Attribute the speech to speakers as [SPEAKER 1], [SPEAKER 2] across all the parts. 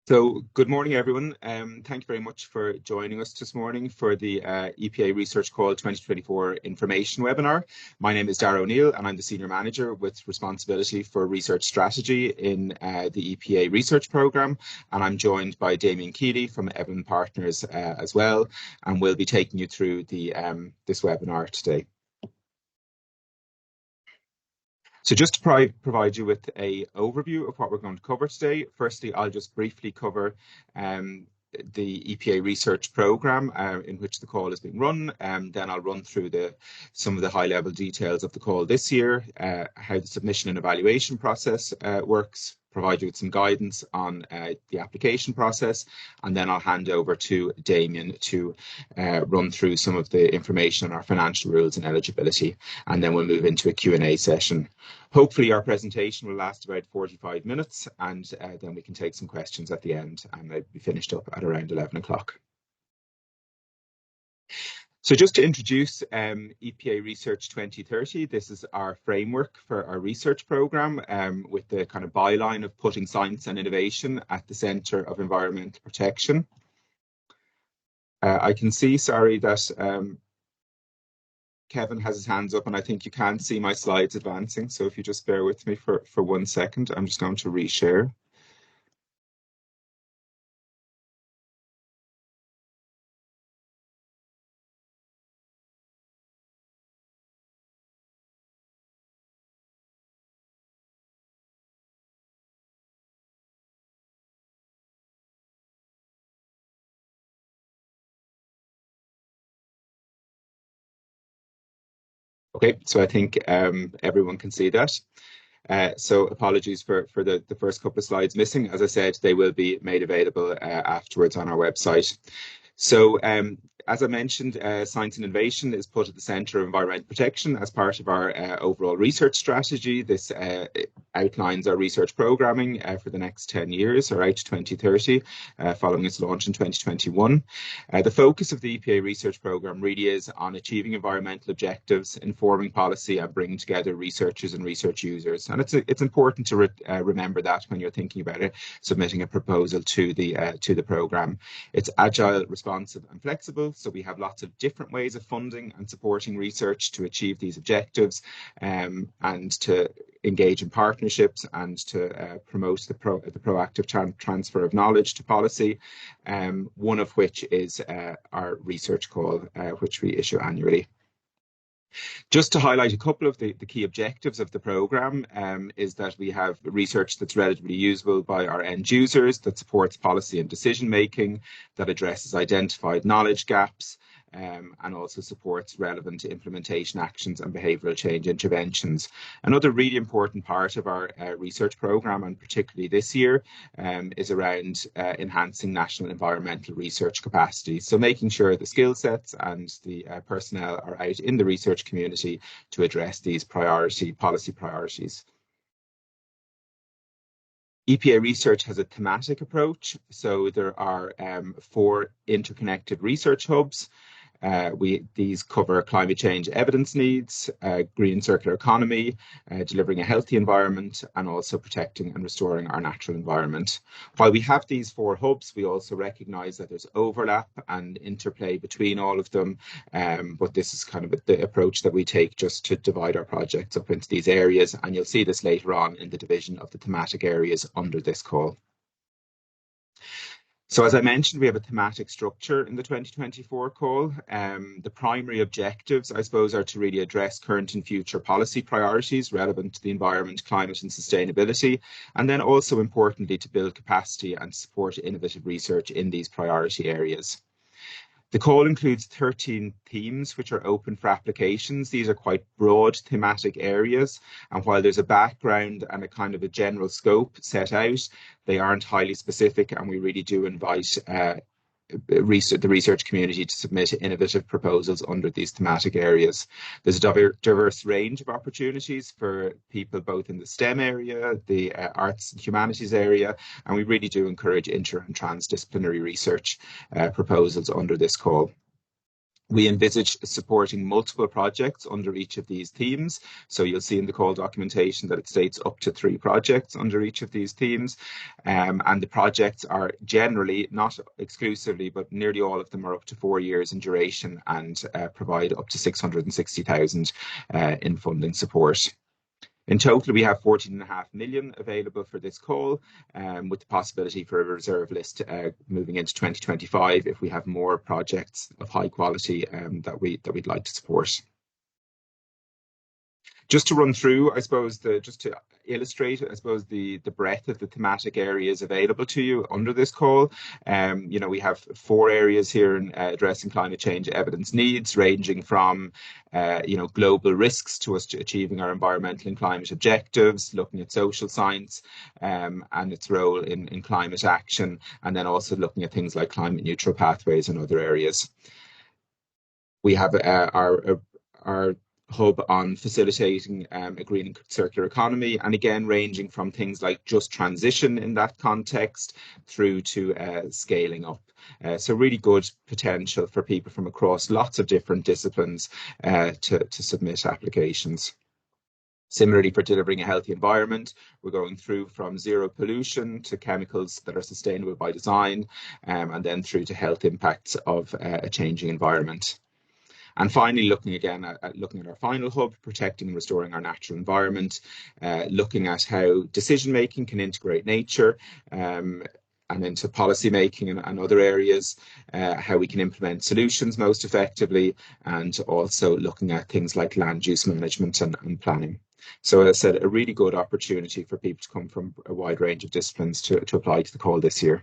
[SPEAKER 1] So, good morning, everyone. Thank you very much for joining us this morning for the EPA Research Call 2024 Information Webinar. My name is Darragh O'Neill, and I'm the Senior Manager with responsibility for research strategy in the EPA Research Programme. And I'm joined by Damien Keeley from Evelyn Partners as well, and we'll be taking you through this webinar today. So just to provide you with an overview of what we're going to cover today, firstly, I'll just briefly cover the EPA research programme in which the call is being run. Then I'll run through some of the high-level details of the call this year, how the submission and evaluation process works, provide you with some guidance on the application process, and then I'll hand over to Damien to run through some of the information on our financial rules and eligibility, and then we'll move into a Q&A session. Hopefully our presentation will last about 45 minutes, and then we can take some questions at the end, and I'll be finished up at around 11 o'clock. So just to introduce EPA Research 2030, this is our framework for our research programme with the kind of byline of putting science and innovation at the centre of environmental protection. I can see, sorry, that Kevin has his hands up, and I think you can't see my slides advancing. So if you just bear with me for 1 second, I'm just going to reshare. Okay, so I think everyone can see that. So apologies for the first couple of slides missing. As I said, they will be made available afterwards on our website. So as I mentioned, science and innovation is put at the centre of environmental protection as part of our overall research strategy. This outlines our research programming for the next 10 years, or out to 2030, following its launch in 2021. The focus of the EPA research programme really is on achieving environmental objectives, informing policy, and bringing together researchers and research users. And it's important to remember that when you're thinking about it, submitting a proposal to the programme. It's agile, responsive, and flexible. So we have lots of different ways of funding and supporting research to achieve these objectives, and to engage in partnerships and to promote the proactive transfer of knowledge to policy, one of which is our research call, which we issue annually. Just to highlight a couple of the key objectives of the programme is that we have research that's relatively usable by our end users, that supports policy and decision making, that addresses identified knowledge gaps, and also supports relevant implementation actions and behavioural change interventions. Another really important part of our research programme, and particularly this year, is around enhancing national environmental research capacity. So making sure the skill sets and the personnel are out in the research community to address these policy priorities. EPA research has a thematic approach. So there are 4 interconnected research hubs. These cover climate change evidence needs, green and circular economy, delivering a healthy environment, and also protecting and restoring our natural environment. While we have these 4 hubs, we also recognise that there's overlap and interplay between all of them, but this is kind of the approach that we take just to divide our projects up into these areas, and you'll see this later on in the division of the thematic areas under this call. So as I mentioned, we have a thematic structure in the 2024 call. The primary objectives, I suppose, are to really address current and future policy priorities relevant to the environment, climate and sustainability, and then also importantly to build capacity and support innovative research in these priority areas. The call includes 13 themes which are open for applications. These are quite broad thematic areas, and while there's a background and a kind of a general scope set out, they aren't highly specific, and we really do invite the research community to submit innovative proposals under these thematic areas. There's a diverse range of opportunities for people both in the STEM area, the arts and humanities area, and we really do encourage inter and transdisciplinary research proposals under this call. We envisage supporting multiple projects under each of these themes. So you'll see in the call documentation that it states up to 3 projects under each of these themes. And the projects are generally, not exclusively, but nearly all of them are up to 4 years in duration and provide up to 660,000 in funding support. In total, we have 14.5 million available for this call, with the possibility for a reserve list moving into 2025 if we have more projects of high quality that we'd like to support. Just to run through, I suppose, just to illustrate, I suppose, the breadth of the thematic areas available to you under this call. We have 4 areas here in addressing climate change evidence needs, ranging from global risks to us achieving our environmental and climate objectives, looking at social science and its role in climate action, and then also looking at things like climate neutral pathways and other areas. We have our hub on facilitating a green and circular economy, and again ranging from things like just transition in that context through to scaling up. So really good potential for people from across lots of different disciplines to submit applications. Similarly, for delivering a healthy environment, we're going through from zero pollution to chemicals that are sustainable by design, and then through to health impacts of a changing environment. And finally, looking again at our final hub, protecting and restoring our natural environment, looking at how decision-making can integrate nature and into policy making and other areas, how we can implement solutions most effectively, and also looking at things like land use management and planning. So as I said, a really good opportunity for people to come from a wide range of disciplines to apply to the call this year.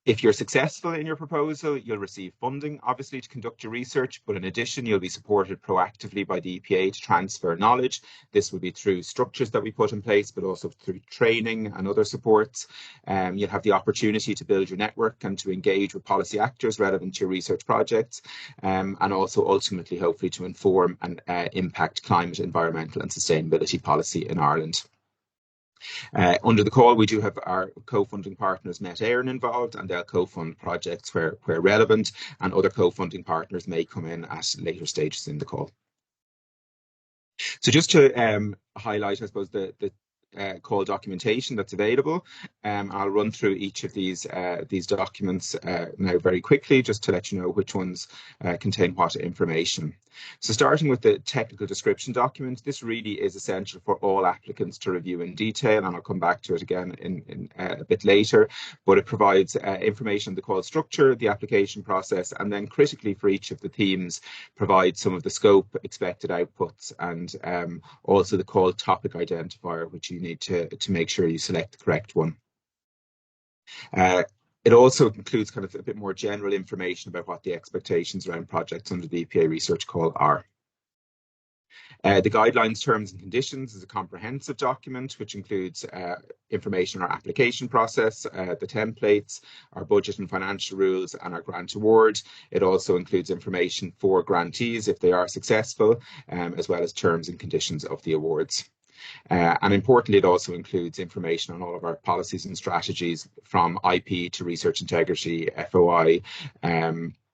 [SPEAKER 1] If you're successful in your proposal, you'll receive funding, obviously, to conduct your research, but in addition, you'll be supported proactively by the EPA to transfer knowledge. This will be through structures that we put in place, but also through training and other supports. You'll have the opportunity to build your network and to engage with policy actors relevant to your research projects, and also ultimately, hopefully, to inform and impact climate, environmental and sustainability policy in Ireland. Under the call, we do have our co-funding partners Met Éireann involved, and they'll co-fund projects where relevant, and other co-funding partners may come in at later stages in the call. So just to highlight, I suppose, the call documentation that's available. I'll run through each of these documents now very quickly, just to let you know which ones contain what information. So starting with the technical description document, this really is essential for all applicants to review in detail, and I'll come back to it again in a bit later, but it provides information on the call structure, the application process, and then critically for each of the themes, provides some of the scope, expected outputs, and also the call topic identifier, which you need to make sure you select the correct one. It also includes kind of a bit more general information about what the expectations around projects under the EPA research call are. The guidelines, terms and conditions is a comprehensive document which includes information on our application process, the templates, our budget and financial rules, and our grant award. It also includes information for grantees if they are successful, as well as terms and conditions of the awards. And importantly, it also includes information on all of our policies and strategies, from IP to research integrity, FOI,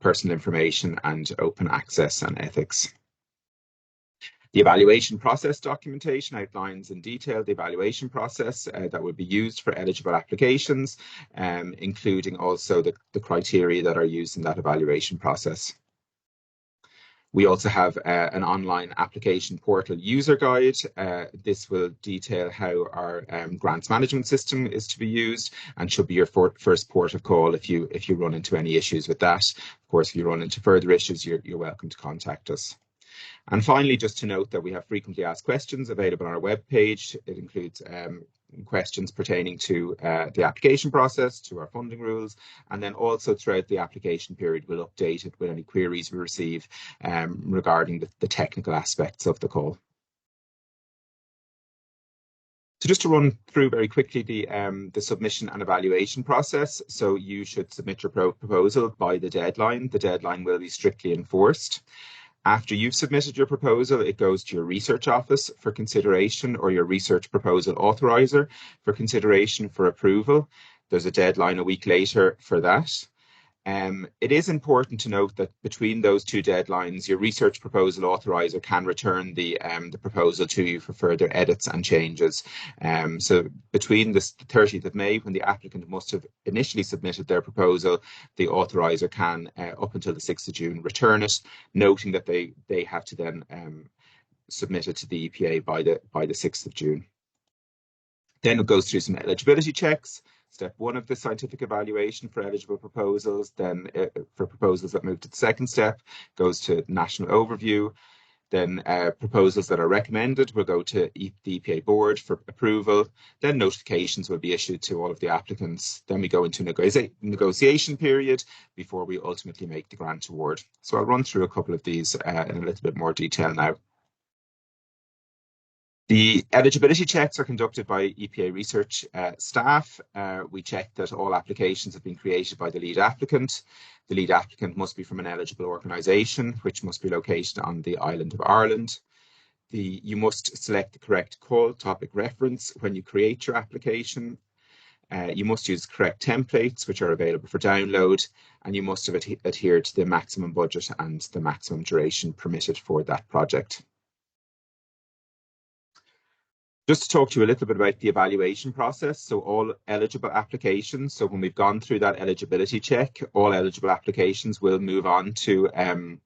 [SPEAKER 1] personal information, and open access and ethics. The evaluation process documentation outlines in detail the evaluation process that will be used for eligible applications, including also the criteria that are used in that evaluation process. We also have an online application portal user guide. This will detail how our grants management system is to be used, and should be your first port of call if you run into any issues with that. Of course, if you run into further issues, you're welcome to contact us. And finally, just to note that we have frequently asked questions available on our webpage. It includes questions pertaining to the application process, to our funding rules, and then also throughout the application period, we'll update it with any queries we receive regarding the technical aspects of the call. So just to run through very quickly the submission and evaluation process. So you should submit your proposal by the deadline. The deadline will be strictly enforced. After you've submitted your proposal, it goes to your research office for consideration, or your research proposal authoriser for consideration for approval. There's a deadline a week later for that. It is important to note that between those two deadlines, your research proposal authorizer can return the proposal to you for further edits and changes. So between the 30th of May, when the applicant must have initially submitted their proposal, the authorizer can, up until the 6th of June, return it, noting that they have to then submit it to the EPA by the 6th of June. Then it goes through some eligibility checks. Step one of the scientific evaluation for eligible proposals. Then for proposals that move to the second step, goes to national overview. Then proposals that are recommended will go to the EPA board for approval. Then notifications will be issued to all of the applicants. Then we go into negotiation period before we ultimately make the grant award. So I'll run through a couple of these in a little bit more detail now. The eligibility checks are conducted by EPA research staff. We check that all applications have been created by the lead applicant. The lead applicant must be from an eligible organisation, which must be located on the island of Ireland. You must select the correct call topic reference when you create your application. You must use correct templates, which are available for download, and you must have adhered to the maximum budget and the maximum duration permitted for that project. Just to talk to you a little bit about the evaluation process. So all eligible applications, so when we've gone through that eligibility check, all eligible applications will move on to the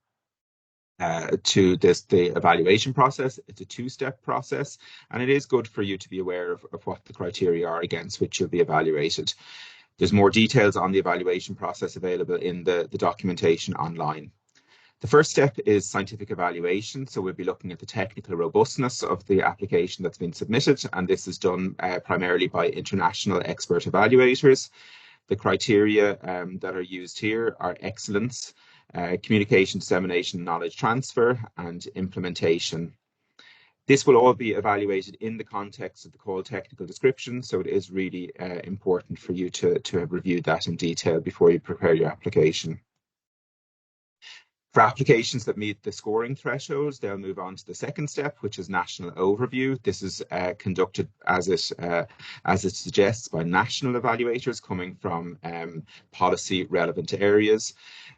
[SPEAKER 1] evaluation process. It's a two-step process, and it is good for you to be aware of what the criteria are against which you'll be evaluated. There's more details on the evaluation process available in the documentation online. The first step is scientific evaluation. So we'll be looking at the technical robustness of the application that's been submitted, and this is done primarily by international expert evaluators. The criteria that are used here are excellence, communication, dissemination, knowledge transfer, and implementation. This will all be evaluated in the context of the call technical description, so it is really important for you to have reviewed that in detail before you prepare your application. For applications that meet the scoring thresholds, they'll move on to the second step, which is national overview. This is conducted as it suggests by national evaluators coming from policy relevant areas.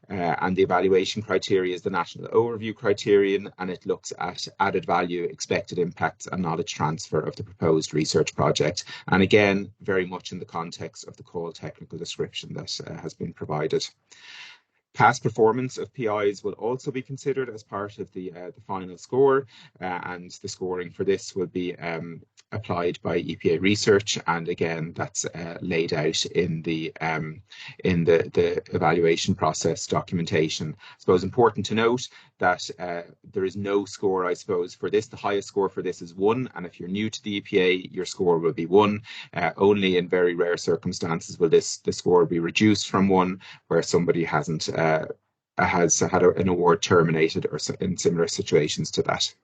[SPEAKER 1] And the evaluation criteria is the national overview criterion, and it looks at added value, expected impacts, and knowledge transfer of the proposed research project. And again, very much in the context of the call technical description that has been provided. Past performance of PIs will also be considered as part of the final score, and the scoring for this will be applied by EPA research, and again that's laid out in the evaluation process documentation. I suppose important to note that there is no score, I suppose, for this. The highest score for this is 1, and if you're new to the EPA, your score will be 1. Only in very rare circumstances will the score be reduced from 1, where somebody has had an award terminated or in similar situations to that.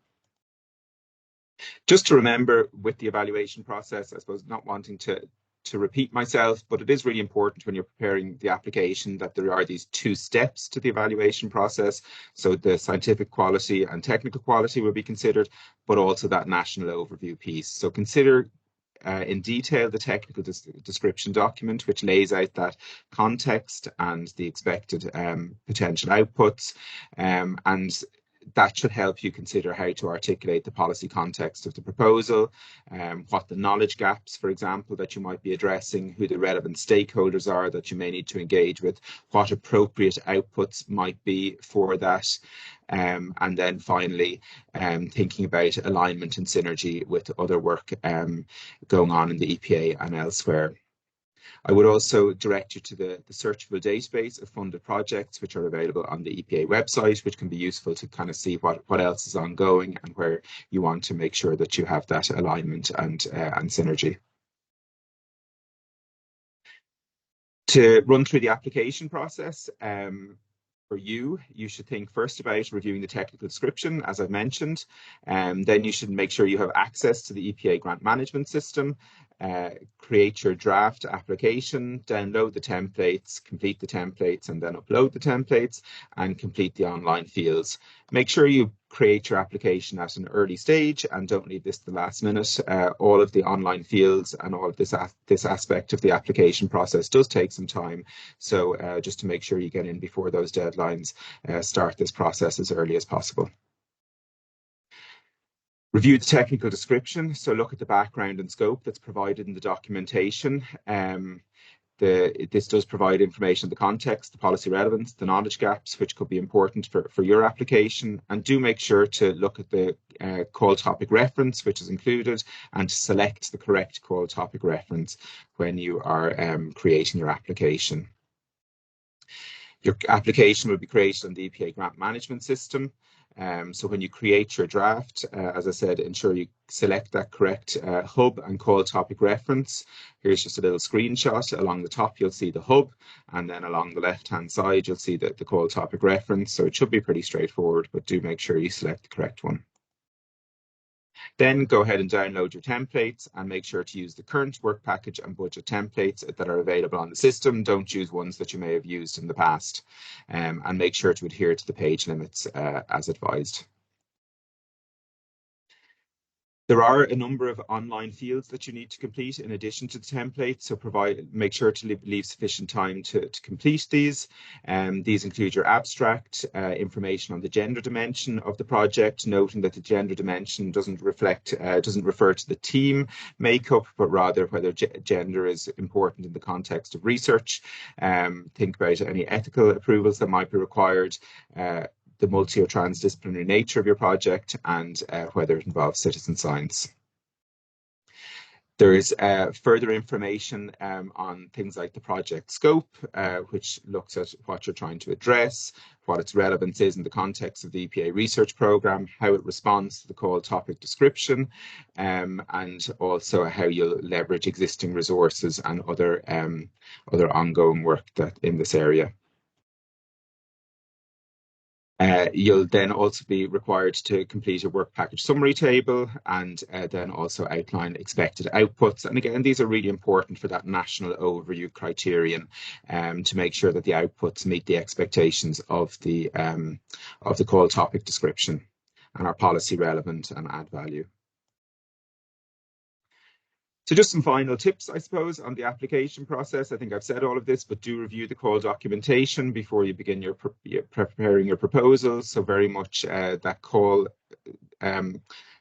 [SPEAKER 1] Just to remember with the evaluation process, I suppose not wanting to repeat myself, but it is really important when you're preparing the application that there are these 2 steps to the evaluation process. So the scientific quality and technical quality will be considered, but also that national overview piece. So consider in detail the technical description document, which lays out that context and the expected potential outputs, and that should help you consider how to articulate the policy context of the proposal, what the knowledge gaps, for example, that you might be addressing, who the relevant stakeholders are that you may need to engage with, what appropriate outputs might be for that, and then finally thinking about alignment and synergy with other work going on in the EPA and elsewhere. I would also direct you to the searchable database of funded projects, which are available on the EPA website, which can be useful to kind of see what else is ongoing and where you want to make sure that you have that alignment and synergy. To run through the application process, for you should think first about reviewing the technical description, as I've mentioned, and then you should make sure you have access to the EPA grant management system, create your draft application, download the templates, complete the templates, and then upload the templates and complete the online fields. Make sure you create your application at an early stage and don't leave this to the last minute. All of the online fields and all of this aspect of the application process does take some time. So just to make sure you get in before those deadlines, start this process as early as possible. Review the technical description. So look at the background and scope that's provided in the documentation. This does provide information on the context, the policy relevance, the knowledge gaps, which could be important for your application. And do make sure to look at the call topic reference, which is included, and to select the correct call topic reference when you are creating your application. Your application will be created on the EPA grant management system. So when you create your draft, as I said, ensure you select that correct hub and call topic reference. Here's just a little screenshot. Along the top, you'll see the hub, and then along the left-hand side, you'll see the call topic reference. So it should be pretty straightforward, but do make sure you select the correct one. Then go ahead and download your templates and make sure to use the current work package and budget templates that are available on the system. Don't use ones that you may have used in the past, and make sure to adhere to the page limits as advised. There are a number of online fields that you need to complete in addition to the template, so make sure to leave sufficient time to complete these. These include your abstract, information on the gender dimension of the project, noting that the gender dimension doesn't refer to the team makeup, but rather whether gender is important in the context of research. Think about any ethical approvals that might be required. The multi or transdisciplinary nature of your project, and whether it involves citizen science. There is further information on things like the project scope, which looks at what you're trying to address, what its relevance is in the context of the EPA research programme, how it responds to the call topic description, and also how you'll leverage existing resources and other ongoing work in this area. You'll then also be required to complete a work package summary table and then also outline expected outputs. And again, these are really important for that national overview criterion to make sure that the outputs meet the expectations of the call topic description and are policy relevant and add value. So just some final tips, I suppose, on the application process. I think I've said all of this, but do review the call documentation before you begin preparing your proposals. So very much that call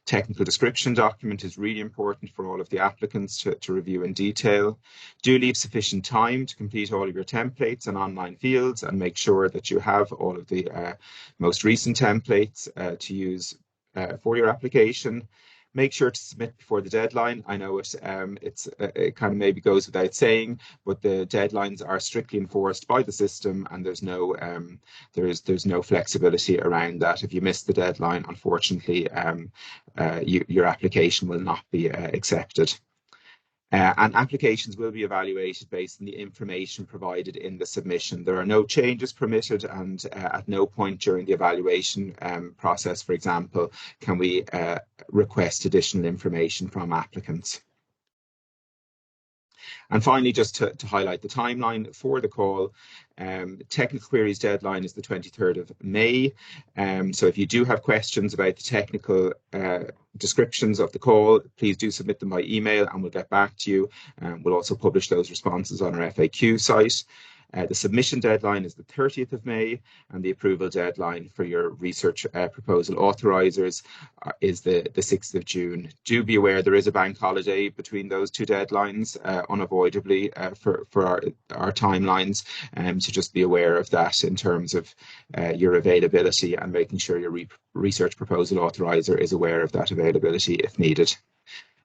[SPEAKER 1] technical description document is really important for all of the applicants to review in detail. Do leave sufficient time to complete all of your templates and online fields, and make sure that you have all of the most recent templates to use for your application. Make sure to submit before the deadline. I know it kind of maybe goes without saying, but the deadlines are strictly enforced by the system, and there's no flexibility around that. If you miss the deadline, unfortunately, your application will not be accepted. And applications will be evaluated based on the information provided in the submission. There are no changes permitted, and at no point during the evaluation process, for example, can we request additional information from applicants. And finally, just to highlight the timeline for the call, technical queries deadline is the 23rd of May. So if you do have questions about the technical descriptions of the call, please do submit them by email and we'll get back to you. We'll also publish those responses on our FAQ site. The submission deadline is the 30th of May, and the approval deadline for your research proposal authorisers is the 6th of June. Do be aware there is a bank holiday between those two deadlines, unavoidably for our timelines, so just be aware of that in terms of your availability and making sure your research proposal authoriser is aware of that availability if needed.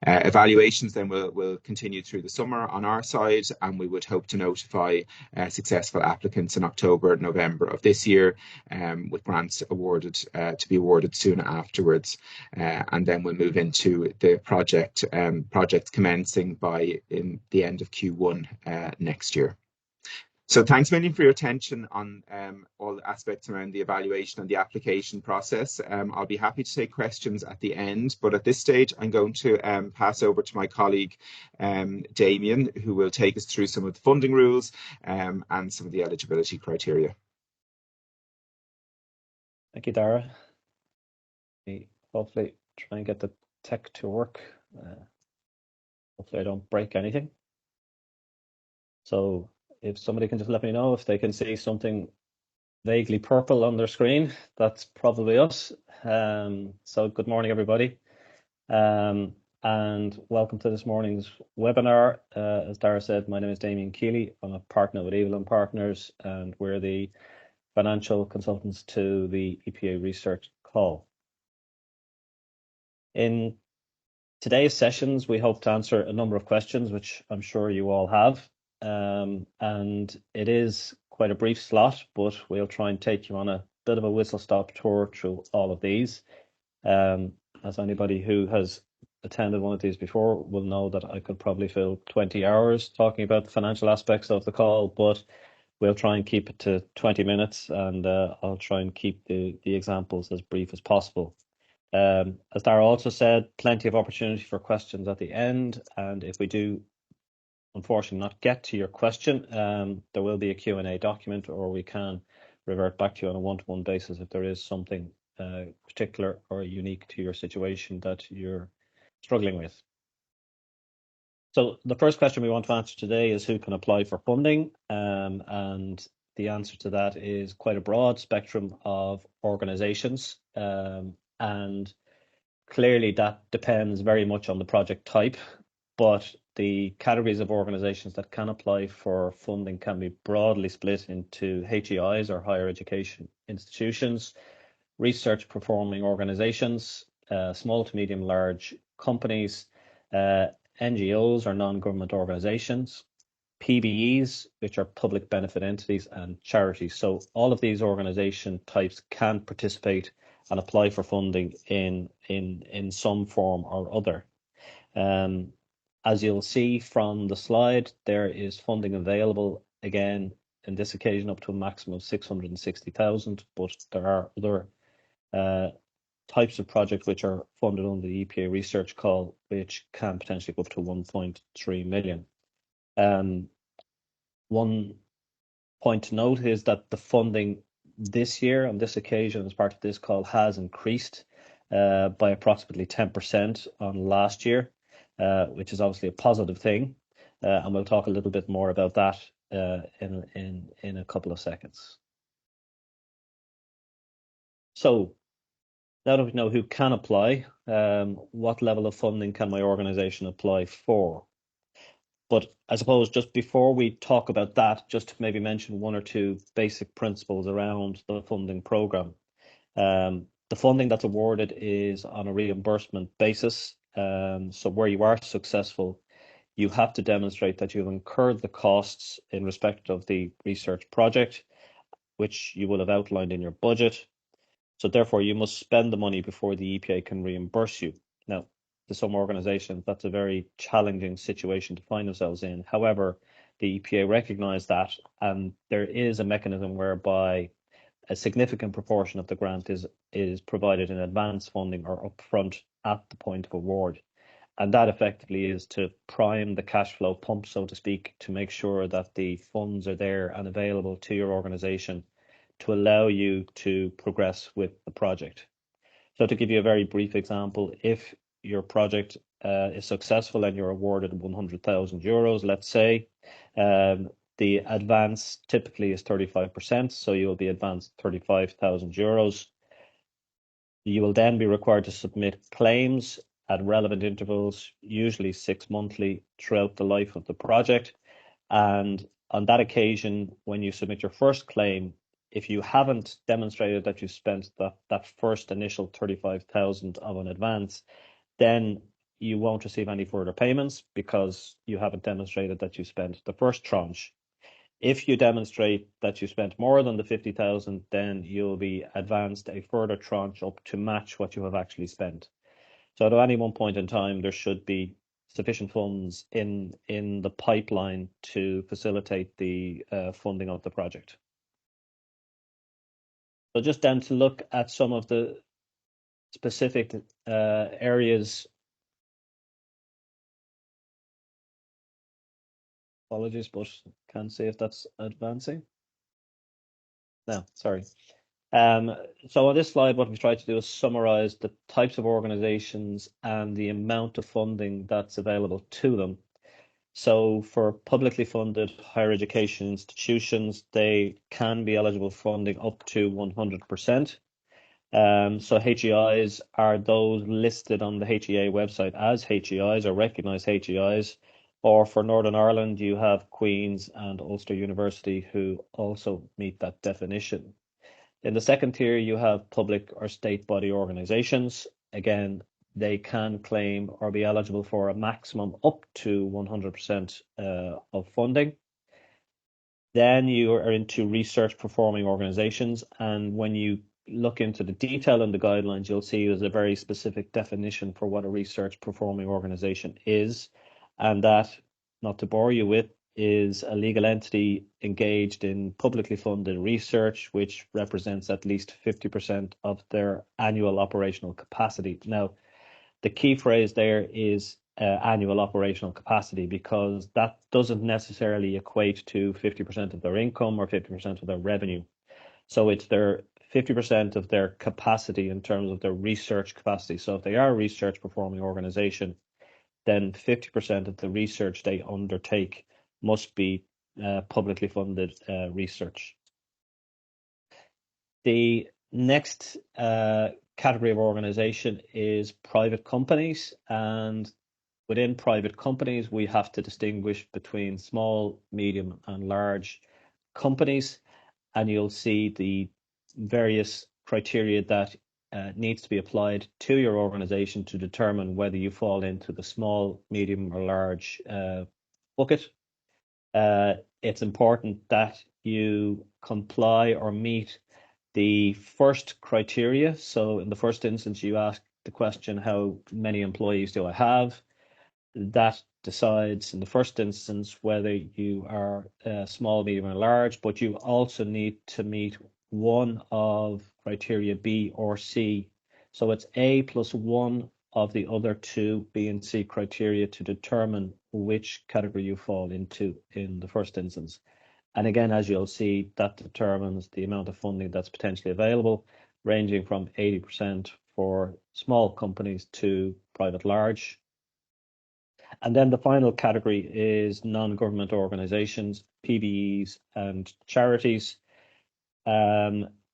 [SPEAKER 1] Evaluations then will continue through the summer on our side, and we would hope to notify successful applicants in October, November of this year, with grants awarded to be awarded soon afterwards. And then we'll move into the projects commencing in the end of Q1 next year. So thanks million for your attention on all aspects around the evaluation and the application process. I'll be happy to take questions at the end, but at this stage, I'm going to pass over to my colleague, Damien, who will take us through some of the funding rules and some of the eligibility criteria.
[SPEAKER 2] Thank you, Dara. me hopefully try and get the tech to work. Hopefully I don't break anything. So if somebody can just let me know if they can see something vaguely purple on their screen, that's probably us. So good morning, everybody. And welcome to this morning's webinar. As Dara said, my name is Damien Keeley. I'm a partner with Evelyn Partners, and we're the financial consultants to the EPA research call. In today's sessions, we hope to answer a number of questions, which I'm sure you all have. And it is quite a brief slot, but we'll try and take you on a bit of a whistle-stop tour through all of these. As anybody who has attended one of these before will know that I could probably fill 20 hours talking about the financial aspects of the call, but we'll try and keep it to 20 minutes, and I'll try and keep the examples as brief as possible. As Dara also said, plenty of opportunity for questions at the end, and if we do unfortunately not get to your question, there will be a Q&A document, or we can revert back to you on a one-to-one basis if there is something particular or unique to your situation that you're struggling with. So the first question we want to answer today is who can apply for funding, and the answer to that is quite a broad spectrum of organizations, and clearly that depends very much on the project type, but the categories of organizations that can apply for funding can be broadly split into HEIs, or higher education institutions, research performing organizations, small to medium large companies, NGOs or non-government organizations, PBEs, which are public benefit entities, and charities. So all of these organization types can participate and apply for funding in some form or other. As you'll see from the slide, there is funding available, again, in this occasion up to a maximum of 660,000, but there are other types of projects which are funded under the EPA research call, which can potentially go up to 1.3 million. One point to note is that the funding this year on this occasion as part of this call has increased by approximately 10% on last year, which is obviously a positive thing, and we'll talk a little bit more about that in a couple of seconds. So now that we know who can apply, what level of funding can my organization apply for? But I suppose just before we talk about that, just to maybe mention one or two basic principles around the funding program. The funding that's awarded is on a reimbursement basis. So where you are successful, you have to demonstrate that you've incurred the costs in respect of the research project, which you will have outlined in your budget. So therefore, you must spend the money before the EPA can reimburse you. Now, to some organizations, that's a very challenging situation to find themselves in. However, the EPA recognise that, and there is a mechanism whereby a significant proportion of the grant is provided in advance funding or upfront at the point of award. And that effectively is to prime the cash flow pump, so to speak, to make sure that the funds are there and available to your organization to allow you to progress with the project. So to give you a very brief example, if your project is successful and you're awarded 100,000 euros, let's say, the advance typically is 35%, so you will be advanced 35,000 euros. You will then be required to submit claims at relevant intervals, usually 6 monthly, throughout the life of the project. And on that occasion, when you submit your first claim, if you haven't demonstrated that you spent that first initial 35,000 of an advance, then you won't receive any further payments because you haven't demonstrated that you spent the first tranche. If you demonstrate that you spent more than the 50,000, then you'll be advanced a further tranche up to match what you have actually spent. So at any one point in time, there should be sufficient funds in the pipeline to facilitate the funding of the project. So just then to look at some of the specific areas. Apologies, but can't see if that's advancing. No, sorry. So on this slide, what we've tried to do is summarize the types of organizations and the amount of funding that's available to them. So for publicly funded higher education institutions, they can be eligible for funding up to 100%. So HEIs are those listed on the HEA website as HEIs or recognised HEIs. Or for Northern Ireland, you have Queen's and Ulster University who also meet that definition. In the second tier, you have public or state body organisations. Again, they can claim or be eligible for a maximum up to 100% of funding. Then you are into research performing organizations. And when you look into the detail in the guidelines, you'll see there's a very specific definition for what a research performing organization is. And that, not to bore you with, is a legal entity engaged in publicly funded research, which represents at least 50% of their annual operational capacity. Now, the key phrase there is annual operational capacity, because that doesn't necessarily equate to 50% of their income or 50% of their revenue. So it's their 50% of their capacity in terms of their research capacity. So if they are a research performing organization, then 50% of the research they undertake must be publicly funded research. The next category of organization is private companies, and within private companies, we have to distinguish between small, medium, and large companies, and you'll see the various criteria that needs to be applied to your organization to determine whether you fall into the small, medium, or large bucket. It's important that you comply or meet the first criteria. So in the first instance, you ask the question, how many employees do I have? That decides in the first instance whether you are small, medium, or large, but you also need to meet one of criteria B or C. So it's A plus one of the other two B and C criteria to determine which category you fall into in the first instance. And again, as you'll see, that determines the amount of funding that's potentially available, ranging from 80% for small companies to private large. And then the final category is non-government organizations, PBEs, and charities.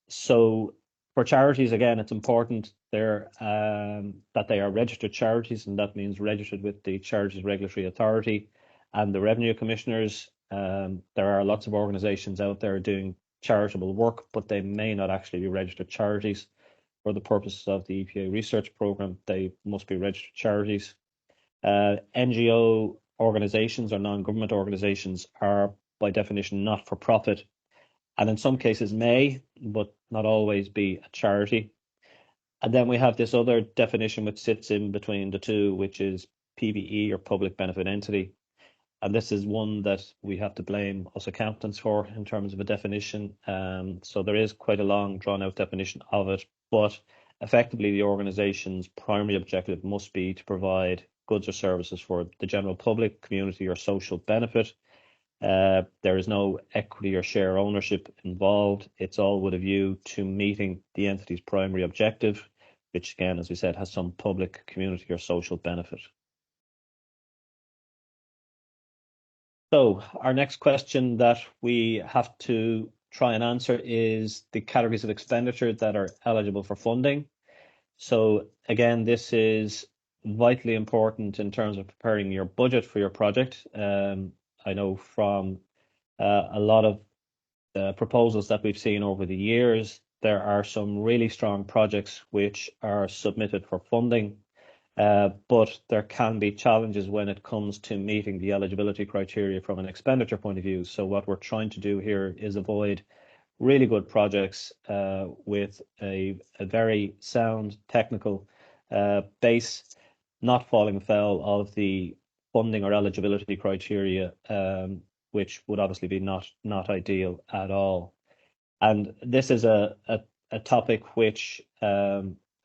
[SPEAKER 2] So for charities, again, it's important that they are registered charities, and that means registered with the Charities Regulatory Authority and the Revenue Commissioners. There are lots of organizations out there doing charitable work, but they may not actually be registered charities. For the purposes of the EPA research program, they must be registered charities. NGO organizations or non-government organizations are by definition not for profit, and in some cases may, but not always, be a charity. And then we have this other definition which sits in between the two, which is PBE or public benefit entity. And this is one that we have to blame us accountants for in terms of a definition. So there is quite a long drawn out definition of it, but effectively the organization's primary objective must be to provide goods or services for the general public, community, or social benefit. There is no equity or share ownership involved. It's all with a view to meeting the entity's primary objective, which again, as we said, has some public, community, or social benefit. So our next question that we have to try and answer is the categories of expenditure that are eligible for funding. So again, this is vitally important in terms of preparing your budget for your project. I know from a lot of proposals that we've seen over the years, there are some really strong projects which are submitted for funding. But there can be challenges when it comes to meeting the eligibility criteria from an expenditure point of view. So what we're trying to do here is avoid really good projects with a very sound technical base, not falling foul of the funding or eligibility criteria, which would obviously be not ideal at all. And this is a topic which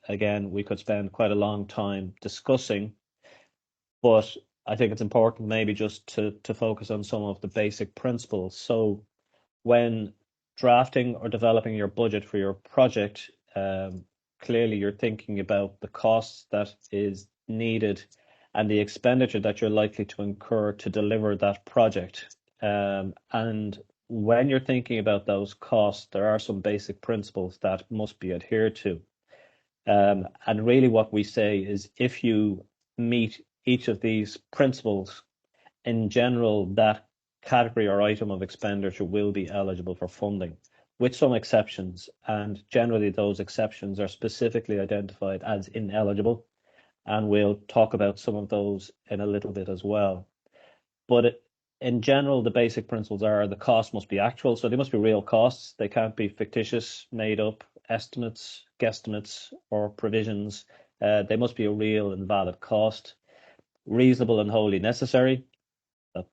[SPEAKER 2] again, we could spend quite a long time discussing, but I think it's important maybe just to focus on some of the basic principles. So when drafting or developing your budget for your project, clearly you're thinking about the costs that is needed and the expenditure that you're likely to incur to deliver that project. And when you're thinking about those costs, there are some basic principles that must be adhered to. And really what we say is if you meet each of these principles, in general, that category or item of expenditure will be eligible for funding, with some exceptions. And generally, those exceptions are specifically identified as ineligible. And we'll talk about some of those in a little bit as well. But in general, the basic principles are the cost must be actual. So they must be real costs. They can't be fictitious, made up estimates, guesstimates, or provisions. They must be a real and valid cost, reasonable and wholly necessary. That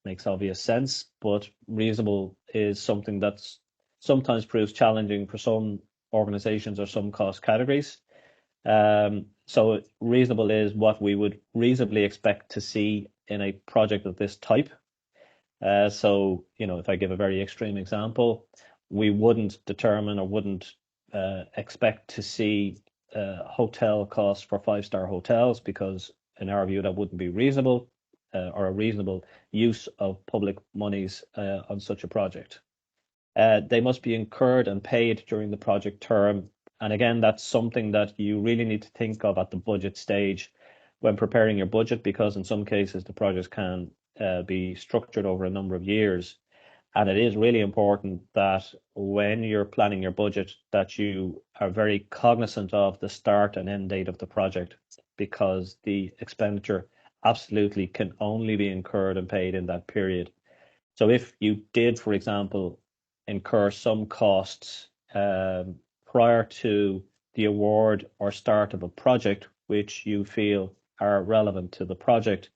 [SPEAKER 2] makes obvious sense, but reasonable is something that's sometimes proves challenging for some organizations or some cost categories. So reasonable is what we would reasonably expect to see in a project of this type. So, if I give a very extreme example, we wouldn't determine or wouldn't expect to see hotel costs for five-star hotels because, in our view, that wouldn't be reasonable or a reasonable use of public monies on such a project. They must be incurred and paid during the project term. And again, that's something that you really need to think of at the budget stage when preparing your budget, because in some cases the projects can be structured over a number of years. And it is really important that when you're planning your budget, that you are very cognizant of the start and end date of the project, because the expenditure absolutely can only be incurred and paid in that period. So if you did, for example, incur some costs prior to the award or start of a project which you feel are relevant to the project,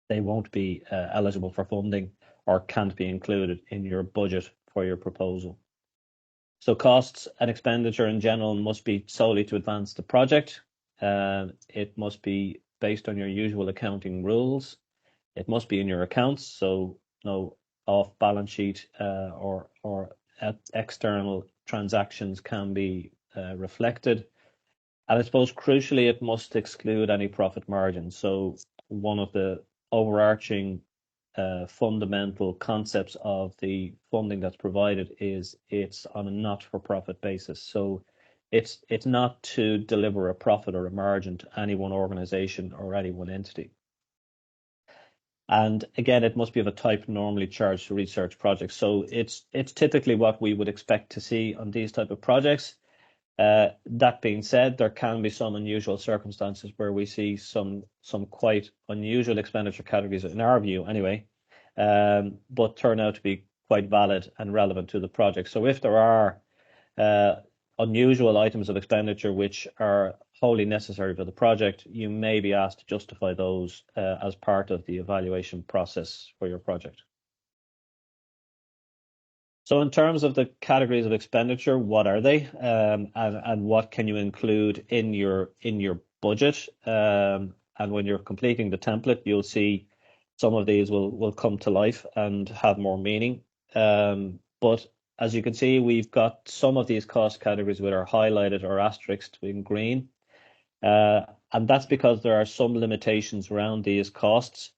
[SPEAKER 2] they won't be eligible for funding or can't be included in your budget for your proposal. So costs and expenditure in general must be solely to advance the project. It must be based on your usual accounting rules. It must be in your accounts, so no off balance sheet or external transactions can be reflected. And I suppose crucially, it must exclude any profit margin. So one of the overarching fundamental concepts of the funding that's provided is it's on a not-for-profit basis. So it's not to deliver a profit or a margin to any one organization or any one entity. And again, it must be of a type normally charged to research projects. So it's typically what we would expect to see on these type of projects. That being said, there can be some unusual circumstances where we see some quite unusual expenditure categories, in our view anyway, but turn out to be quite valid and relevant to the project. So if there are unusual items of expenditure which are wholly necessary for the project, you may be asked to justify those as part of the evaluation process for your project. So in terms of the categories of expenditure, what are they, and what can you include in your budget? And when you're completing the template, you'll see some of these will come to life and have more meaning. But as you can see, we've got some of these cost categories that are highlighted or asterisked in green. And that's because there are some limitations around these costs,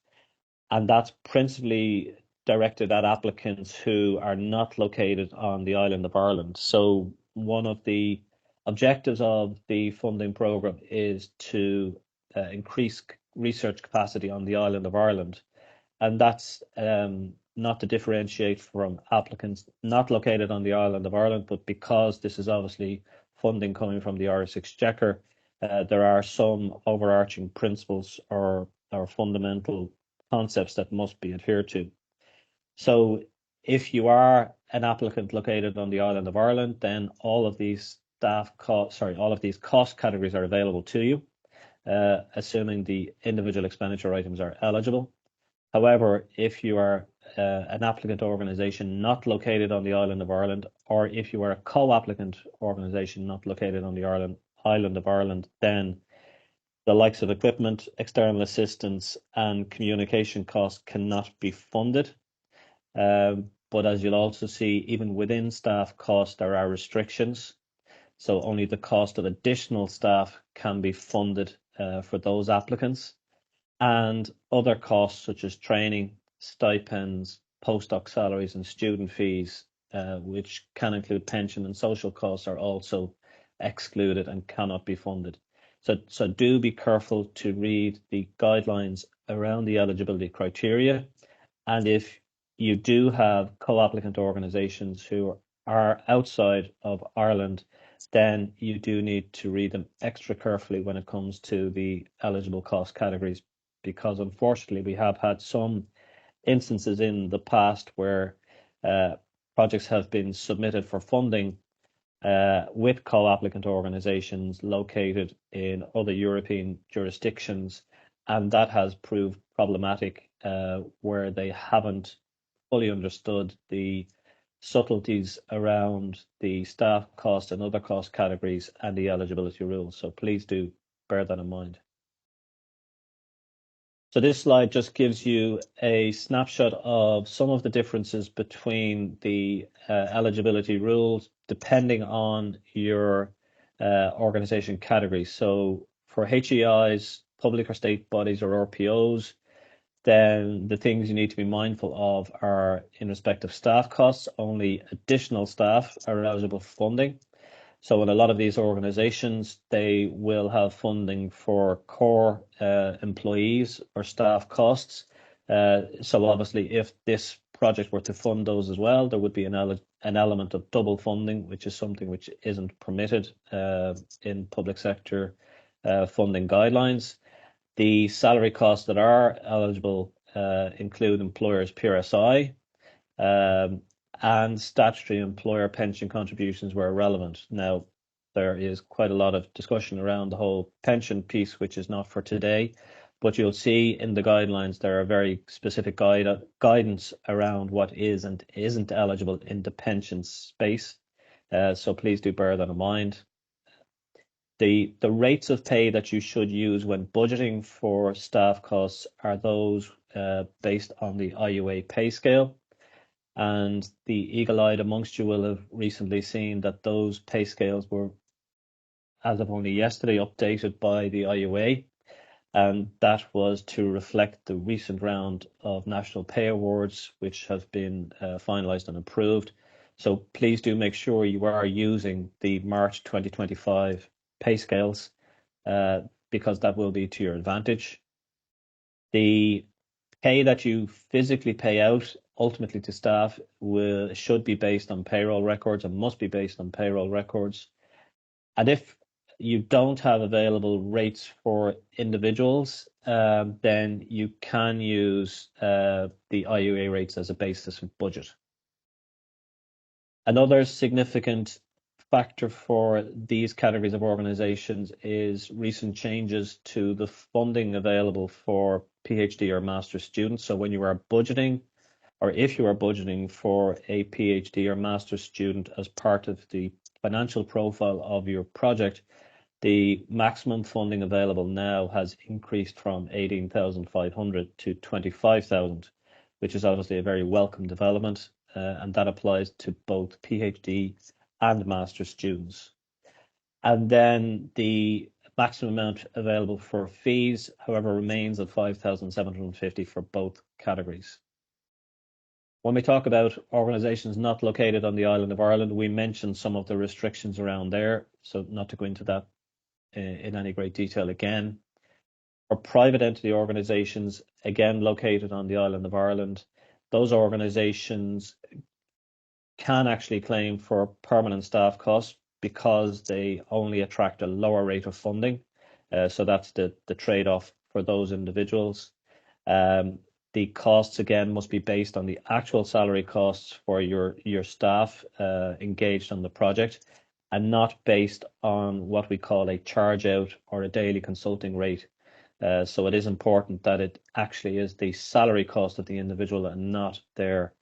[SPEAKER 2] and that's principally directed at applicants who are not located on the island of Ireland. So one of the objectives of the funding program is to increase research capacity on the island of Ireland, and that's not to differentiate from applicants not located on the island of Ireland, but because this is obviously funding coming from the Irish Exchequer, there are some overarching principles or fundamental concepts that must be adhered to. So if you are an applicant located on the island of Ireland, then all of these cost categories are available to you, assuming the individual expenditure items are eligible. However, if you are an applicant organisation not located on the island of Ireland, or if you are a co-applicant organisation not located on the island of Ireland, then the likes of equipment, external assistance, and communication costs cannot be funded. But as you'll also see, even within staff costs, there are restrictions. So only the cost of additional staff can be funded for those applicants. And other costs such as training, stipends, postdoc salaries, and student fees, which can include pension and social costs, are also excluded and cannot be funded. So do be careful to read the guidelines around the eligibility criteria. And if you do have co-applicant organisations who are outside of Ireland, then you do need to read them extra carefully when it comes to the eligible cost categories, because unfortunately we have had some instances in the past where projects have been submitted for funding with co-applicant organizations located in other European jurisdictions, and that has proved problematic where they haven't fully understood the subtleties around the staff cost and other cost categories and the eligibility rules. So please do bear that in mind. So this slide just gives you a snapshot of some of the differences between the eligibility rules depending on your organization category. So for HEIs, public or state bodies or RPOs, then the things you need to be mindful of are in respect of staff costs, only additional staff are eligible for funding. So in a lot of these organizations, they will have funding for core employees or staff costs. So obviously, if this project were to fund those as well, there would be an element of double funding, which is something which isn't permitted in public sector funding guidelines. The salary costs that are eligible include employers' PRSI, and statutory employer pension contributions were relevant. Now, there is quite a lot of discussion around the whole pension piece, which is not for today, but you'll see in the guidelines there are very specific guidance around what is and isn't eligible in the pension space. So please do bear that in mind. The rates of pay that you should use when budgeting for staff costs are those based on the IUA pay scale. And the eagle-eyed amongst you will have recently seen that those pay scales were, as of only yesterday, updated by the IUA, and that was to reflect the recent round of national pay awards, which have been finalised and approved. So please do make sure you are using the March 2025 pay scales, because that will be to your advantage. The pay that you physically pay out ultimately to staff should be based on payroll records and must be based on payroll records. And if you don't have available rates for individuals, then you can use the IUA rates as a basis of budget. Another significant factor for these categories of organizations is recent changes to the funding available for PhD or master's students. So when you are budgeting, or if you are budgeting for a PhD or master's student as part of the financial profile of your project, the maximum funding available now has increased from 18,500 to 25,000, which is obviously a very welcome development, and that applies to both PhD and master's students. And then the maximum amount available for fees, however, remains at 5,750 for both categories. When we talk about organisations not located on the island of Ireland, we mentioned some of the restrictions around there, so not to go into that in any great detail again. For private entity organisations, again located on the island of Ireland, those organisations can actually claim for permanent staff costs because they only attract a lower rate of funding. So that's the trade-off for those individuals. The costs, again, must be based on the actual salary costs for your staff engaged on the project, and not based on what we call a charge out or a daily consulting rate. So it is important that it actually is the salary cost of the individual and not their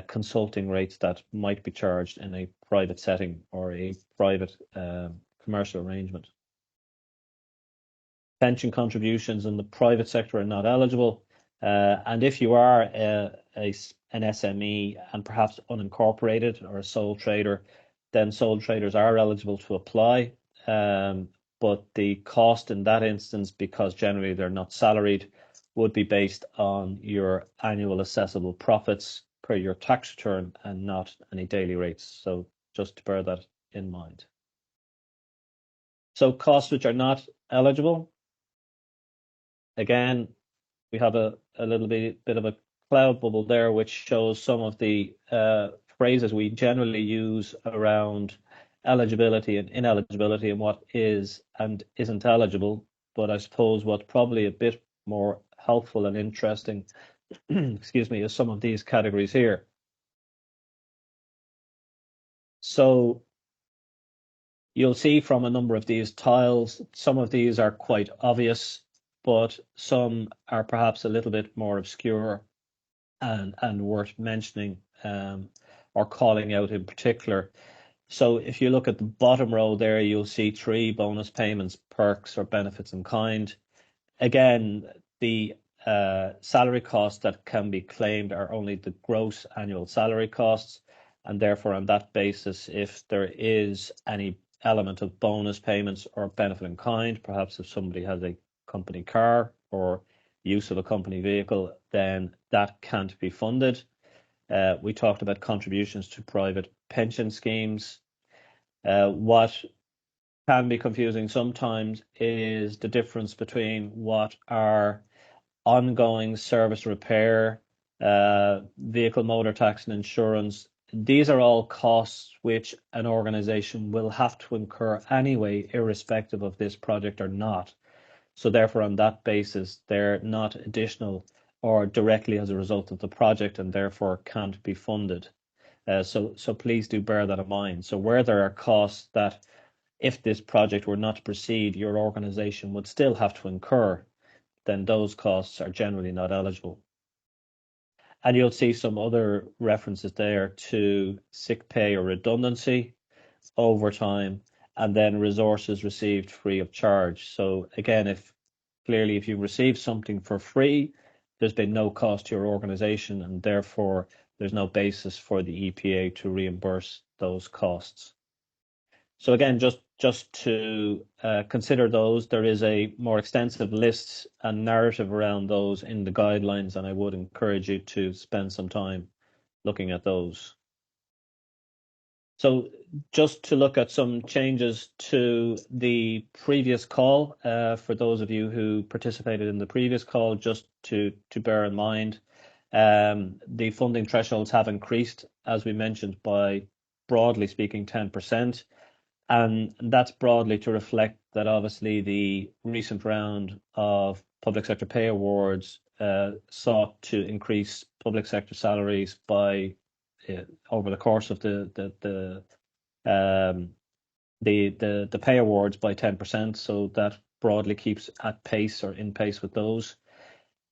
[SPEAKER 2] consulting rates that might be charged in a private setting or a private commercial arrangement. Pension contributions in the private sector are not eligible. And if you are a an SME and perhaps unincorporated or a sole trader, then sole traders are eligible to apply. But the cost in that instance, because generally they're not salaried, would be based on your annual assessable profits per your tax return and not any daily rates. So just to bear that in mind. So costs which are not eligible, again, we have a little bit of a cloud bubble there, which shows some of the phrases we generally use around eligibility and ineligibility and what is and isn't eligible. But I suppose what's probably a bit more helpful and interesting, excuse me, is some of these categories here. So you'll see from a number of these tiles, some of these are quite obvious, but some are perhaps a little bit more obscure and worth mentioning or calling out in particular. So if you look at the bottom row there, you'll see 3 bonus payments, perks, or benefits in kind. Again, the salary costs that can be claimed are only the gross annual salary costs, and therefore on that basis, if there is any element of bonus payments or benefit in kind, perhaps if somebody has a company car or use of a company vehicle, then that can't be funded. We talked about contributions to private pension schemes. What can be confusing sometimes is the difference between what are ongoing service repair, vehicle motor tax and insurance. These are all costs which an organization will have to incur anyway, irrespective of this project or not. So therefore, on that basis, they're not additional or directly as a result of the project and therefore can't be funded. So please do bear that in mind. So where there are costs that if this project were not to proceed, your organization would still have to incur, then those costs are generally not eligible. And you'll see some other references there to sick pay or redundancy, overtime, and then resources received free of charge. So again, if you receive something for free, there's been no cost to your organization, and therefore there's no basis for the EPA to reimburse those costs. So again, just to consider those, there is a more extensive list and narrative around those in the guidelines, and I would encourage you to spend some time looking at those. So just to look at some changes to the previous call, for those of you who participated in the previous call, just to bear in mind, the funding thresholds have increased, as we mentioned, by broadly speaking 10%. And that's broadly to reflect that obviously the recent round of public sector pay awards sought to increase public sector salaries by over the course of the pay awards by 10%. So that broadly keeps at pace or in pace with those.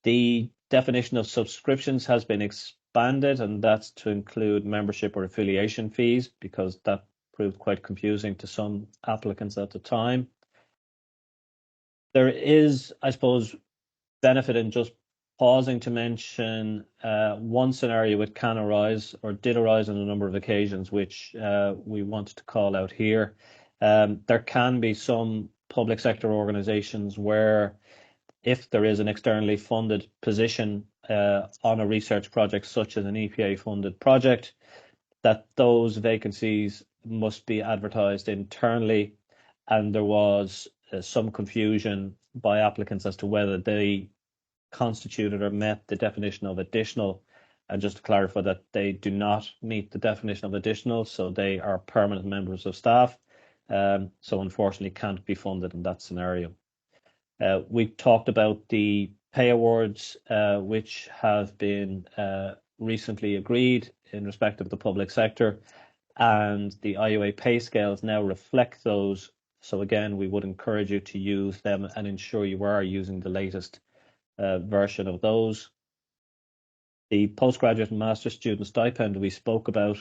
[SPEAKER 2] The definition of subscriptions has been expanded, and that's to include membership or affiliation fees, because that proved quite confusing to some applicants at the time. There is, I suppose, benefit in just pausing to mention one scenario which can arise or did arise on a number of occasions, which we wanted to call out here. There can be some public sector organizations where if there is an externally funded position on a research project, such as an EPA funded project, that those vacancies must be advertised internally, and there was some confusion by applicants as to whether they constituted or met the definition of additional. And just to clarify that they do not meet the definition of additional, so they are permanent members of staff, so unfortunately can't be funded in that scenario. We talked about the pay awards, which have been recently agreed in respect of the public sector, and the IUA pay scales now reflect those. So again, we would encourage you to use them and ensure you are using the latest version of those. The postgraduate and master's student stipend we spoke about,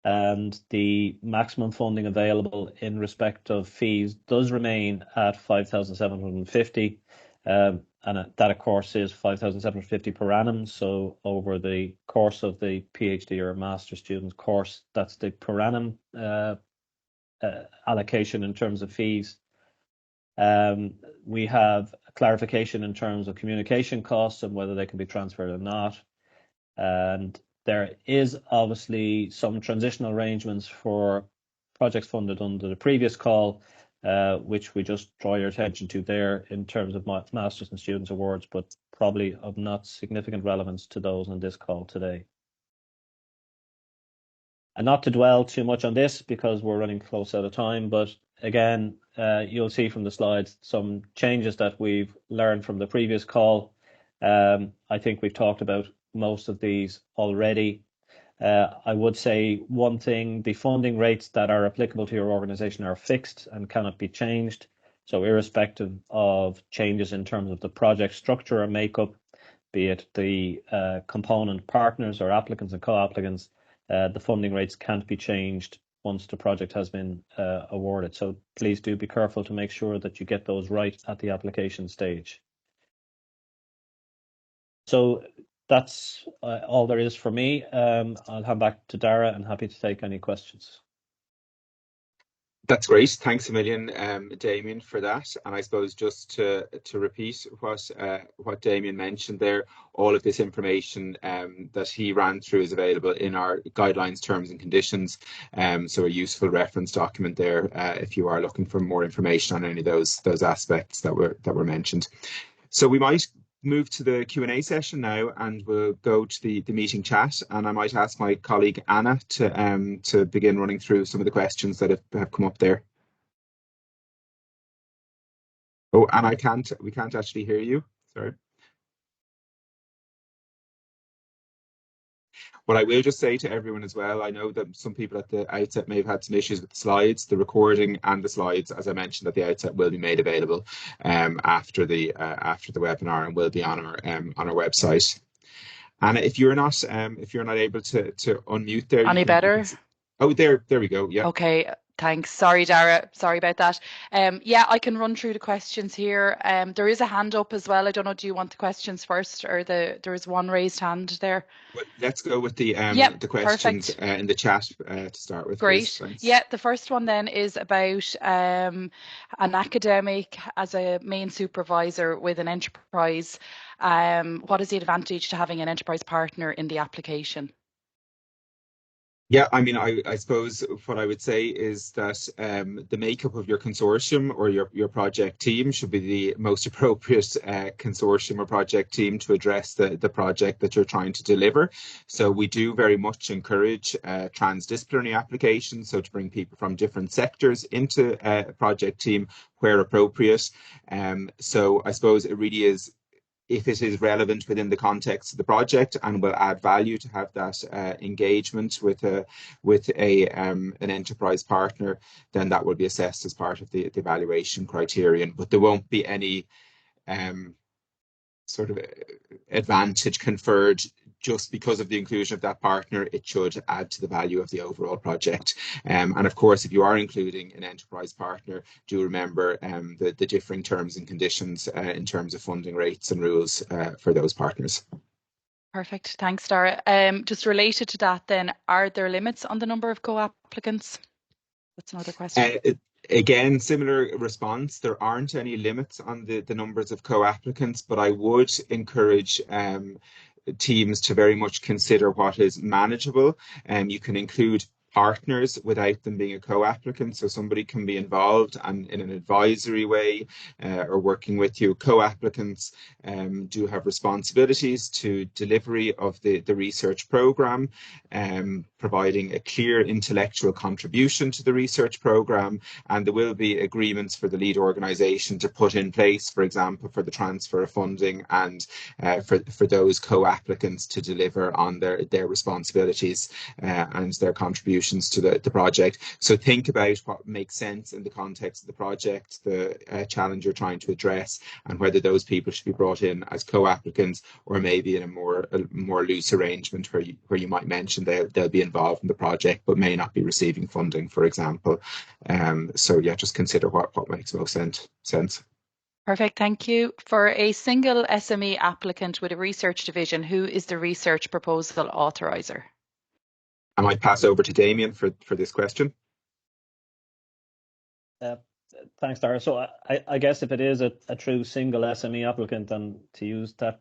[SPEAKER 2] and the maximum funding available in respect of fees does remain at 5,750. And that, of course, is 5,750 per annum. So over the course of the PhD or master student course, that's the per annum allocation in terms of fees. We have a clarification in terms of communication costs and whether they can be transferred or not. And there is obviously some transitional arrangements for projects funded under the previous call, which we just draw your attention to there in terms of Masters and Students Awards, but probably of not significant relevance to those on this call today. And not to dwell too much on this because we're running close out of time, but again, you'll see from the slides some changes that we've learned from the previous call. I think we've talked about most of these already. I would say one thing, the funding rates that are applicable to your organization are fixed and cannot be changed. So irrespective of changes in terms of the project structure or makeup, be it the component partners or applicants and co-applicants, the funding rates can't be changed once the project has been awarded. So please do be careful to make sure that you get those right at the application stage. So that's all there is for me. I'll hand back to Dara and happy to take any questions.
[SPEAKER 1] That's great. Thanks a million, Damien, for that. And I suppose just to repeat what Damien mentioned there, all of this information that he ran through is available in our guidelines, terms and conditions. So a useful reference document there if you are looking for more information on any of those aspects that were mentioned. So we might move to the Q&A session now, and we'll go to the meeting chat, and I might ask my colleague Anna to begin running through some of the questions that have come up there. Oh, and we can't actually hear you. Sorry. What I will just say to everyone as well, I know that some people at the outset may have had some issues with the slides. The recording and the slides, as I mentioned at the outset, will be made available after the webinar and will be on our website. Anna, if you're not able to unmute there,
[SPEAKER 3] Any better?
[SPEAKER 1] Oh, there we go. Yeah.
[SPEAKER 3] Okay. Thanks. Sorry, Dara. Sorry about that. Yeah, I can run through the questions here. There is a hand up as well. I don't know, do you want the questions first or there is one raised hand there?
[SPEAKER 1] Well, let's go with the questions in the chat to start with.
[SPEAKER 3] Great. Yeah, the first one then is about an academic as a main supervisor with an enterprise. What is the advantage to having an enterprise partner in the application?
[SPEAKER 1] Yeah, I mean, I suppose what I would say is that the makeup of your consortium or your project team should be the most appropriate consortium or project team to address the project that you're trying to deliver. So we do very much encourage transdisciplinary applications, so to bring people from different sectors into a project team where appropriate. So I suppose it really is, if it is relevant within the context of the project and will add value, to have that engagement with an enterprise partner, then that will be assessed as part of the evaluation criterion. But there won't be any sort of advantage conferred just because of the inclusion of that partner. It should add to the value of the overall project. And of course, if you are including an enterprise partner, do remember the differing terms and conditions in terms of funding rates and rules for those partners.
[SPEAKER 3] Perfect. Thanks, Dara. Just related to that then, are there limits on the number of co-applicants? That's another question.
[SPEAKER 1] Again, similar response. There aren't any limits on the numbers of co-applicants, but I would encourage teams to very much consider what is manageable. You can include partners without them being a co-applicant, so somebody can be involved and in an advisory way or working with you. Co-applicants do have responsibilities to delivery of the research program, providing a clear intellectual contribution to the research program, and there will be agreements for the lead organization to put in place, for example, for the transfer of funding and for those co-applicants to deliver on their responsibilities and their contributions to the project. So think about what makes sense in the context of the project, the challenge you're trying to address, and whether those people should be brought in as co-applicants or maybe in a more loose arrangement where you might mention they'll be involved in the project but may not be receiving funding, for example. So yeah, just consider what makes most sense.
[SPEAKER 3] Perfect, thank you. For a single SME applicant with a research division, who is the research proposal authoriser?
[SPEAKER 1] I might pass over to Damien for this question.
[SPEAKER 2] Thanks, Dara. So I guess if it is a true single SME applicant, and to use that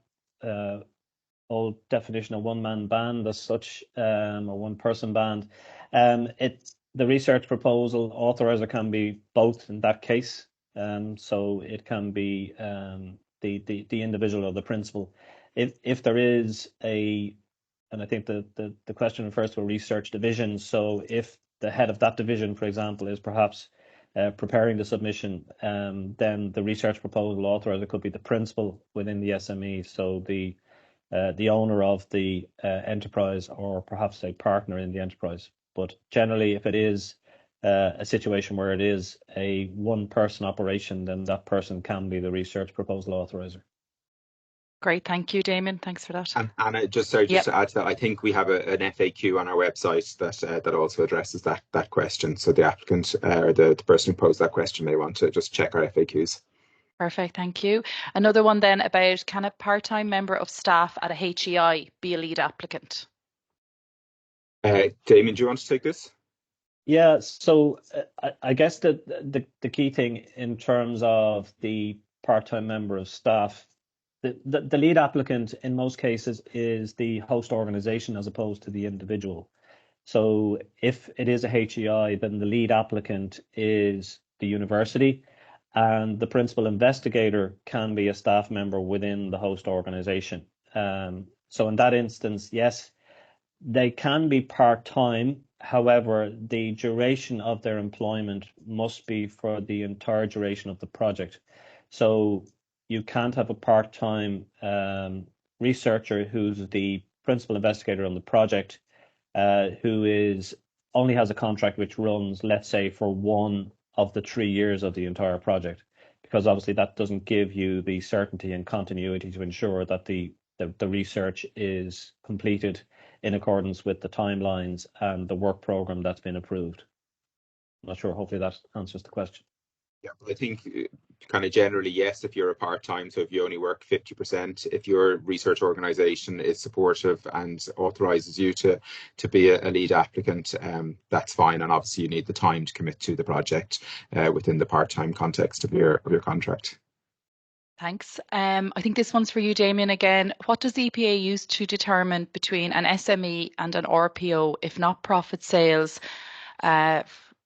[SPEAKER 2] old definition of one-man band as such, or one-person band, the research proposal authorizer can be both in that case. So it can be the individual or the principal. If there is and I think the question refers to a research division. So if the head of that division, for example, is perhaps preparing the submission, then the research proposal authorizer could be the principal within the SME. So the owner of the enterprise, or perhaps a partner in the enterprise. But generally, if it is a situation where it is a one-person operation, then that person can be the research proposal authorizer.
[SPEAKER 3] Great, thank you, Damien. Thanks for that.
[SPEAKER 1] And just to add to that, I think we have an FAQ on our website that also addresses that question. So the applicant or the person who posed that question may want to just check our FAQs.
[SPEAKER 3] Perfect, thank you. Another one then about, can a part-time member of staff at a HEI be a lead applicant?
[SPEAKER 1] Damien, do you want to take this?
[SPEAKER 2] Yeah, so I guess the key thing in terms of the part-time member of staff, the lead applicant in most cases is the host organization as opposed to the individual. So if it is a HEI, then the lead applicant is the university, and the principal investigator can be a staff member within the host organization. So in that instance, yes, they can be part-time. However, the duration of their employment must be for the entire duration of the project. So you can't have a part-time researcher who's the principal investigator on the project, who only has a contract which runs, let's say, for one of the 3 years of the entire project, because obviously that doesn't give you the certainty and continuity to ensure that the research is completed in accordance with the timelines and the work program that's been approved. I'm not sure, hopefully that answers the question.
[SPEAKER 1] Yeah, I think kind of generally, yes, if you're a part-time, so if you only work 50%, if your research organization is supportive and authorizes you to be a lead applicant, that's fine. And obviously you need the time to commit to the project within the part-time context of your contract.
[SPEAKER 3] Thanks. I think this one's for you, Damien, again. What does the EPA use to determine between an SME and an RPO, if not profit sales,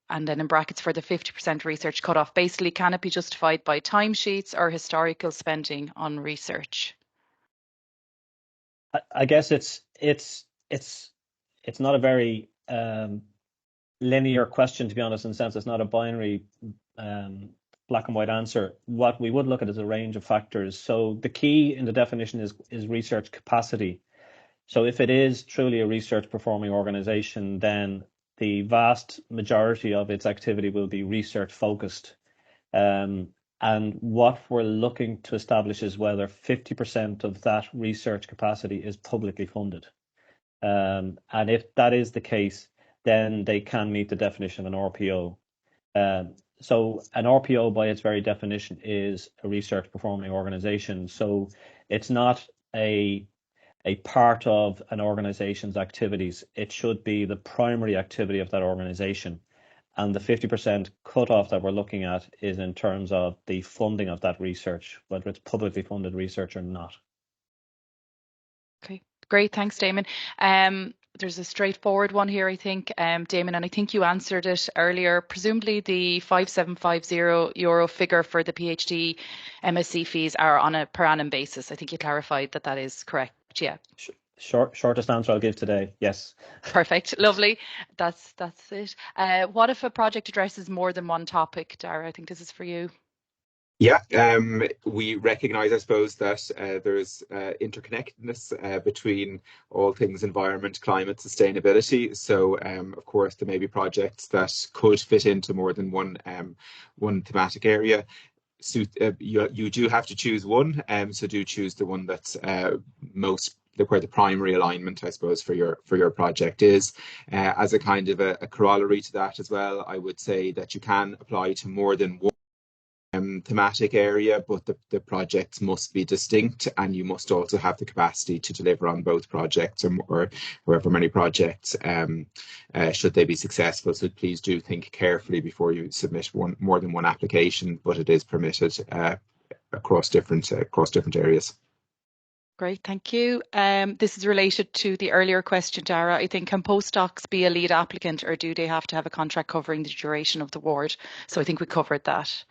[SPEAKER 3] and then in brackets for the 50% research cutoff? Basically, can it be justified by timesheets or historical spending on research?
[SPEAKER 2] I guess it's not a very linear question, to be honest, in the sense it's not a binary black and white answer. What we would look at is a range of factors. So the key in the definition is research capacity. So if it is truly a research performing organization, then the vast majority of its activity will be research focused. And what we're looking to establish is whether 50% of that research capacity is publicly funded. And if that is the case, then they can meet the definition of an RPO. So an RPO, by its very definition, is a research performing organization. So it's not a part of an organization's activities. It should be the primary activity of that organization. And the 50% cutoff that we're looking at is in terms of the funding of that research, whether it's publicly funded research or not.
[SPEAKER 3] Okay, great. Thanks, Damon. There's a straightforward one here, I think, Damon, and I think you answered it earlier. Presumably the €5,750 figure for the PhD MSc fees are on a per annum basis. I think you clarified that is correct. Yeah.
[SPEAKER 2] Shortest answer I'll give today. Yes.
[SPEAKER 3] Perfect. Lovely. That's it. What if a project addresses more than one topic, Dara? I think this is for you.
[SPEAKER 1] Yeah, we recognise, I suppose, that there's interconnectedness between all things environment, climate, sustainability. So, of course, there may be projects that could fit into more than one thematic area. So, you do have to choose one, so do choose the one that's where the primary alignment, I suppose, for your project is. As a kind of a corollary to that as well, I would say that you can apply to more than one thematic area, but the projects must be distinct, and you must also have the capacity to deliver on both projects, or however many projects, should they be successful. So please do think carefully before you submit more than one application, but it is permitted across different areas.
[SPEAKER 3] Great, thank you. This is related to the earlier question, Dara. I think, can postdocs be a lead applicant, or do they have to have a contract covering the duration of the award? So I think we covered that.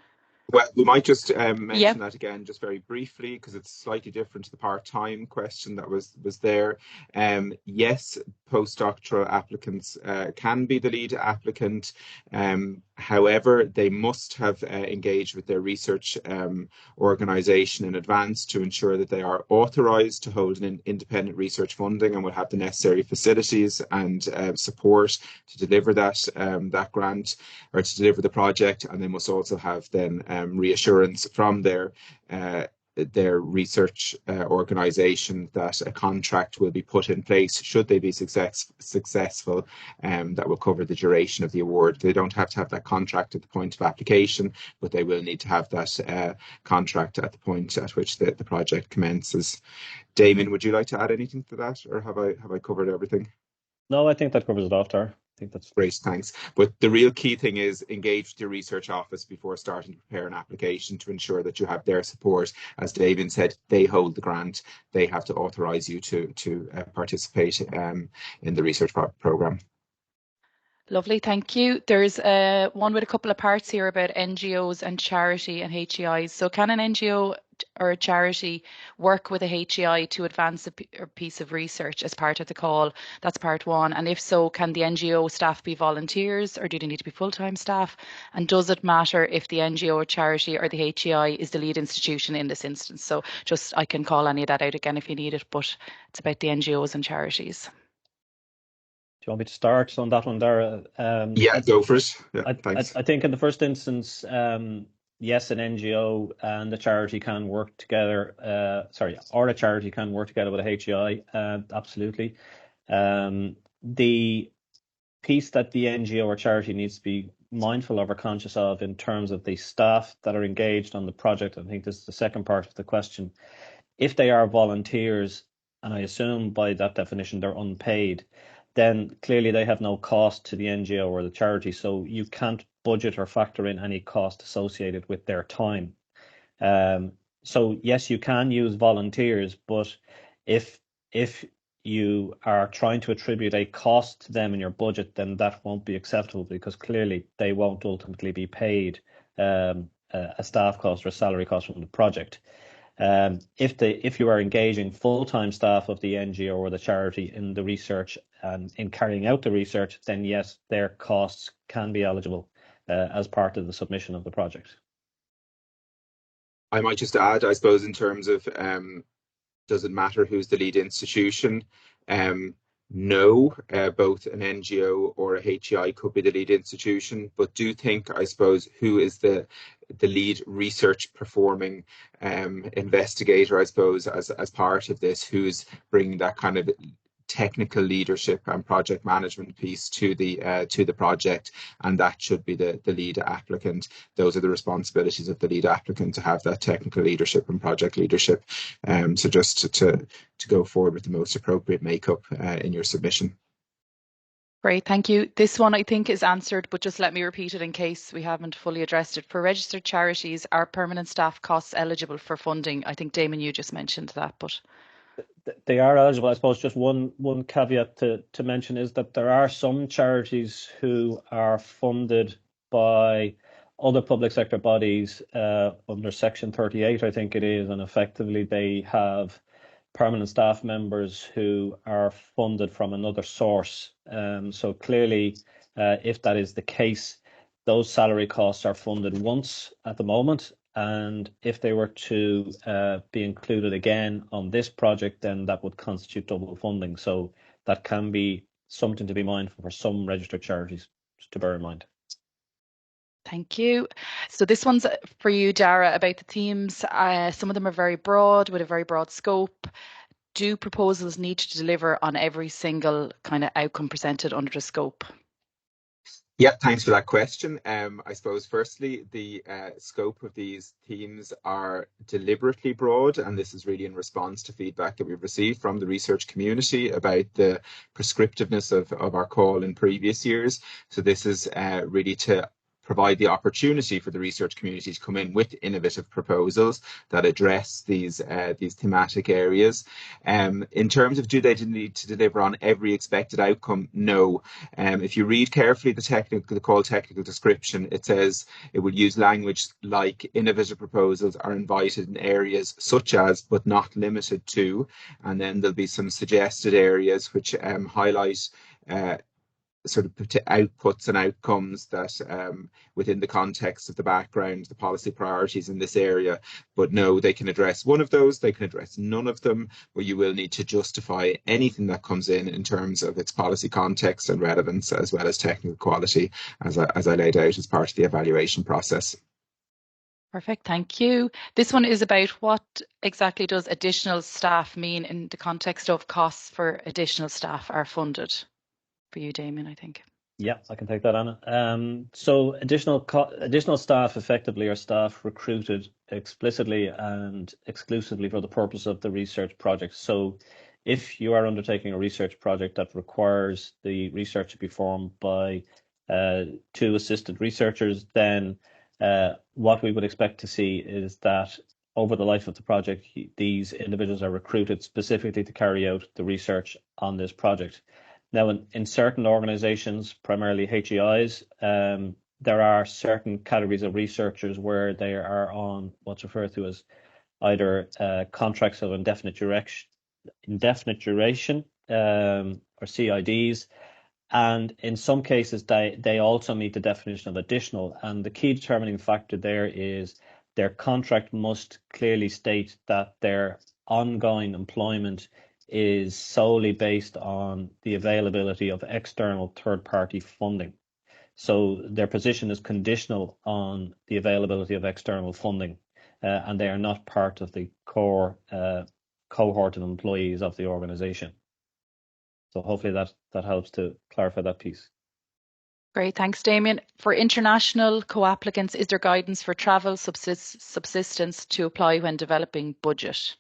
[SPEAKER 1] Well, we might just mention
[SPEAKER 3] Yep.
[SPEAKER 1] that again, just very briefly, because it's slightly different to the part-time question that was there. Yes, postdoctoral applicants can be the lead applicant. However, they must have engaged with their research organisation in advance to ensure that they are authorised to hold an independent research funding and will have the necessary facilities and support to deliver that grant, or to deliver the project. And they must also have then reassurance from their research organisation that a contract will be put in place should they be successful, that will cover the duration of the award. They don't have to have that contract at the point of application, but they will need to have that contract at the point at which the project commences. Damien, would you like to add anything to that, or have I covered everything?
[SPEAKER 2] No, I think that covers it off there. I think that's
[SPEAKER 1] great. Thanks. But the real key thing is engage with your research office before starting to prepare an application to ensure that you have their support. As Damien said, they hold the grant. They have to authorise you to participate in the research programme.
[SPEAKER 3] Lovely, thank you. There's one with a couple of parts here about NGOs and charity and HEIs. So can an NGO or a charity work with a HEI to advance a piece of research as part of the call? That's part one. And if so, can the NGO staff be volunteers, or do they need to be full-time staff? And does it matter if the NGO or charity or the HEI is the lead institution in this instance? So just, I can call any of that out again if you need it, but it's about the NGOs and charities.
[SPEAKER 2] Do you want me to start on that one there?
[SPEAKER 1] Yeah, go for it. Yeah, thanks.
[SPEAKER 2] I think in the first instance, yes, an NGO and a charity can work together. Or a charity can work together with a HEI. Absolutely. The piece that the NGO or charity needs to be mindful of or conscious of in terms of the staff that are engaged on the project, I think this is the second part of the question. If they are volunteers, and I assume by that definition they're unpaid, then clearly they have no cost to the NGO or the charity, so you can't budget or factor in any cost associated with their time. So yes, you can use volunteers, but if you are trying to attribute a cost to them in your budget, then that won't be acceptable, because clearly they won't ultimately be paid a staff cost or a salary cost from the project. If you are engaging full-time staff of the NGO or the charity in the research and in carrying out the research, then yes, their costs can be eligible as part of the submission of the project.
[SPEAKER 1] I might just add, I suppose, in terms of does it matter who's the lead institution? No, both an NGO or a HEI could be the lead institution, but do think, I suppose, who is the lead research performing investigator, I suppose, as part of this, who's bringing that kind of technical leadership and project management piece to the project, and that should be the lead applicant. Those are the responsibilities of the lead applicant, to have that technical leadership and project leadership. So just to go forward with the most appropriate makeup in your submission.
[SPEAKER 3] Great, thank you. This one I think is answered, but just let me repeat it in case we haven't fully addressed it. For registered charities, are permanent staff costs eligible for funding? I think, Damon, you just mentioned that, but
[SPEAKER 2] they are eligible. I suppose just one caveat to mention is that there are some charities who are funded by other public sector bodies under Section 38, I think it is, and effectively they have permanent staff members who are funded from another source. So clearly, if that is the case, those salary costs are funded once at the moment. And if they were to be included again on this project, then that would constitute double funding. So that can be something to be mindful for some registered charities to bear in mind.
[SPEAKER 3] Thank you. So this one's for you, Dara, about the themes. Some of them are very broad, with a very broad scope. Do proposals need to deliver on every single kind of outcome presented under the scope?
[SPEAKER 1] Yeah, thanks for that question. I suppose firstly, the scope of these themes are deliberately broad, and this is really in response to feedback that we've received from the research community about the prescriptiveness of our call in previous years. So this is really to provide the opportunity for the research community to come in with innovative proposals that address these thematic areas. In terms of do they need to deliver on every expected outcome? No. If you read carefully the call technical description, it says it will use language like innovative proposals are invited in areas such as, but not limited to, and then there'll be some suggested areas which highlight uh, sort of outputs and outcomes that within the context of the background, the policy priorities in this area. But no, they can address one of those, they can address none of them, but you will need to justify anything that comes in terms of its policy context and relevance, as well as technical quality, as I laid out as part of the evaluation process.
[SPEAKER 3] Perfect, thank you. This one is about what exactly does additional staff mean in the context of costs for additional staff are funded? For you, Damien, I think.
[SPEAKER 2] Yeah, I can take that, Anna. So additional staff effectively are staff recruited explicitly and exclusively for the purpose of the research project. So if you are undertaking a research project that requires the research to be performed by two assisted researchers, then what we would expect to see is that over the life of the project, these individuals are recruited specifically to carry out the research on this project. Now, in certain organizations, primarily HEIs, there are certain categories of researchers where they are on what's referred to as either contracts of indefinite duration, or CIDs. And in some cases, they also meet the definition of additional. And the key determining factor there is their contract must clearly state that their ongoing employment is solely based on the availability of external third-party funding. So their position is conditional on the availability of external funding, and they are not part of the core cohort of employees of the organization. So hopefully that helps to clarify that piece.
[SPEAKER 3] Great, thanks, Damien. For international co-applicants, is there guidance for travel subsistence to apply when developing budget?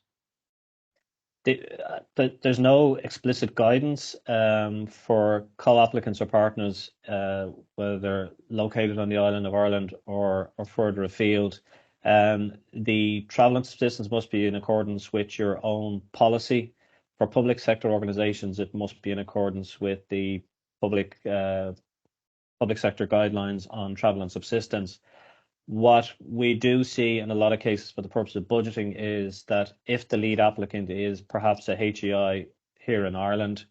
[SPEAKER 2] There's no explicit guidance for co-applicants or partners, whether they're located on the island of Ireland or further afield. The travel and subsistence must be in accordance with your own policy. For public sector organisations, it must be in accordance with the public sector guidelines on travel and subsistence. What we do see in a lot of cases for the purpose of budgeting is that if the lead applicant is perhaps a HEI here in Ireland,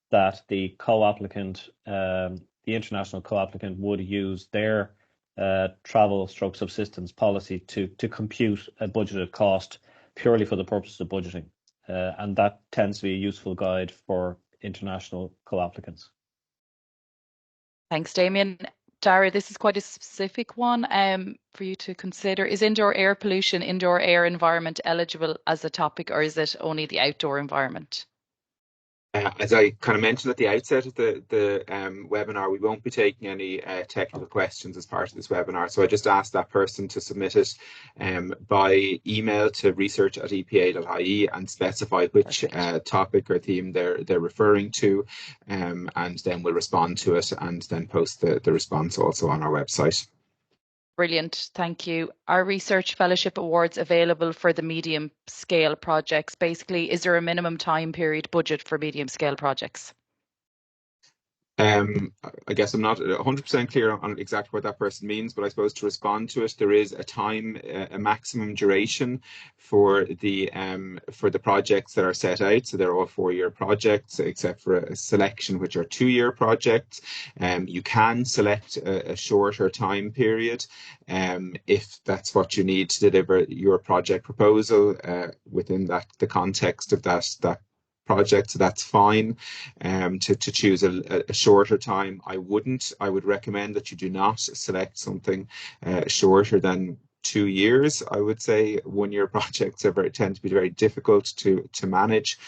[SPEAKER 2] that the co-applicant, the international co-applicant would use their travel/subsistence policy to compute a budgeted cost purely for the purpose of budgeting. And that tends to be a useful guide for international co-applicants.
[SPEAKER 3] Thanks, Damien. Dara, this is quite a specific one for you to consider. Is indoor air pollution, indoor air environment eligible as a topic, or is it only the outdoor environment?
[SPEAKER 1] As I kind of mentioned at the outset of the webinar, we won't be taking any technical questions as part of this webinar. So I just asked that person to submit it by email to research@epa.ie and specify which topic or theme they're referring to, and then we'll respond to it and then post the response also on our website.
[SPEAKER 3] Brilliant, thank you. Are research fellowship awards available for the medium scale projects? Basically, is there a minimum time period budget for medium scale projects?
[SPEAKER 1] I guess I'm not 100% clear on exactly what that person means, but I suppose to respond to it, there is a maximum duration for the projects that are set out. So they're all 4-year projects, except for a selection which are 2-year projects. You can select a shorter time period if that's what you need to deliver your project proposal within the context of that project, so that's fine. To choose a shorter time, I wouldn't. I would recommend that you do not select something shorter than 2 years. I would say 1-year projects tend to be very difficult to manage.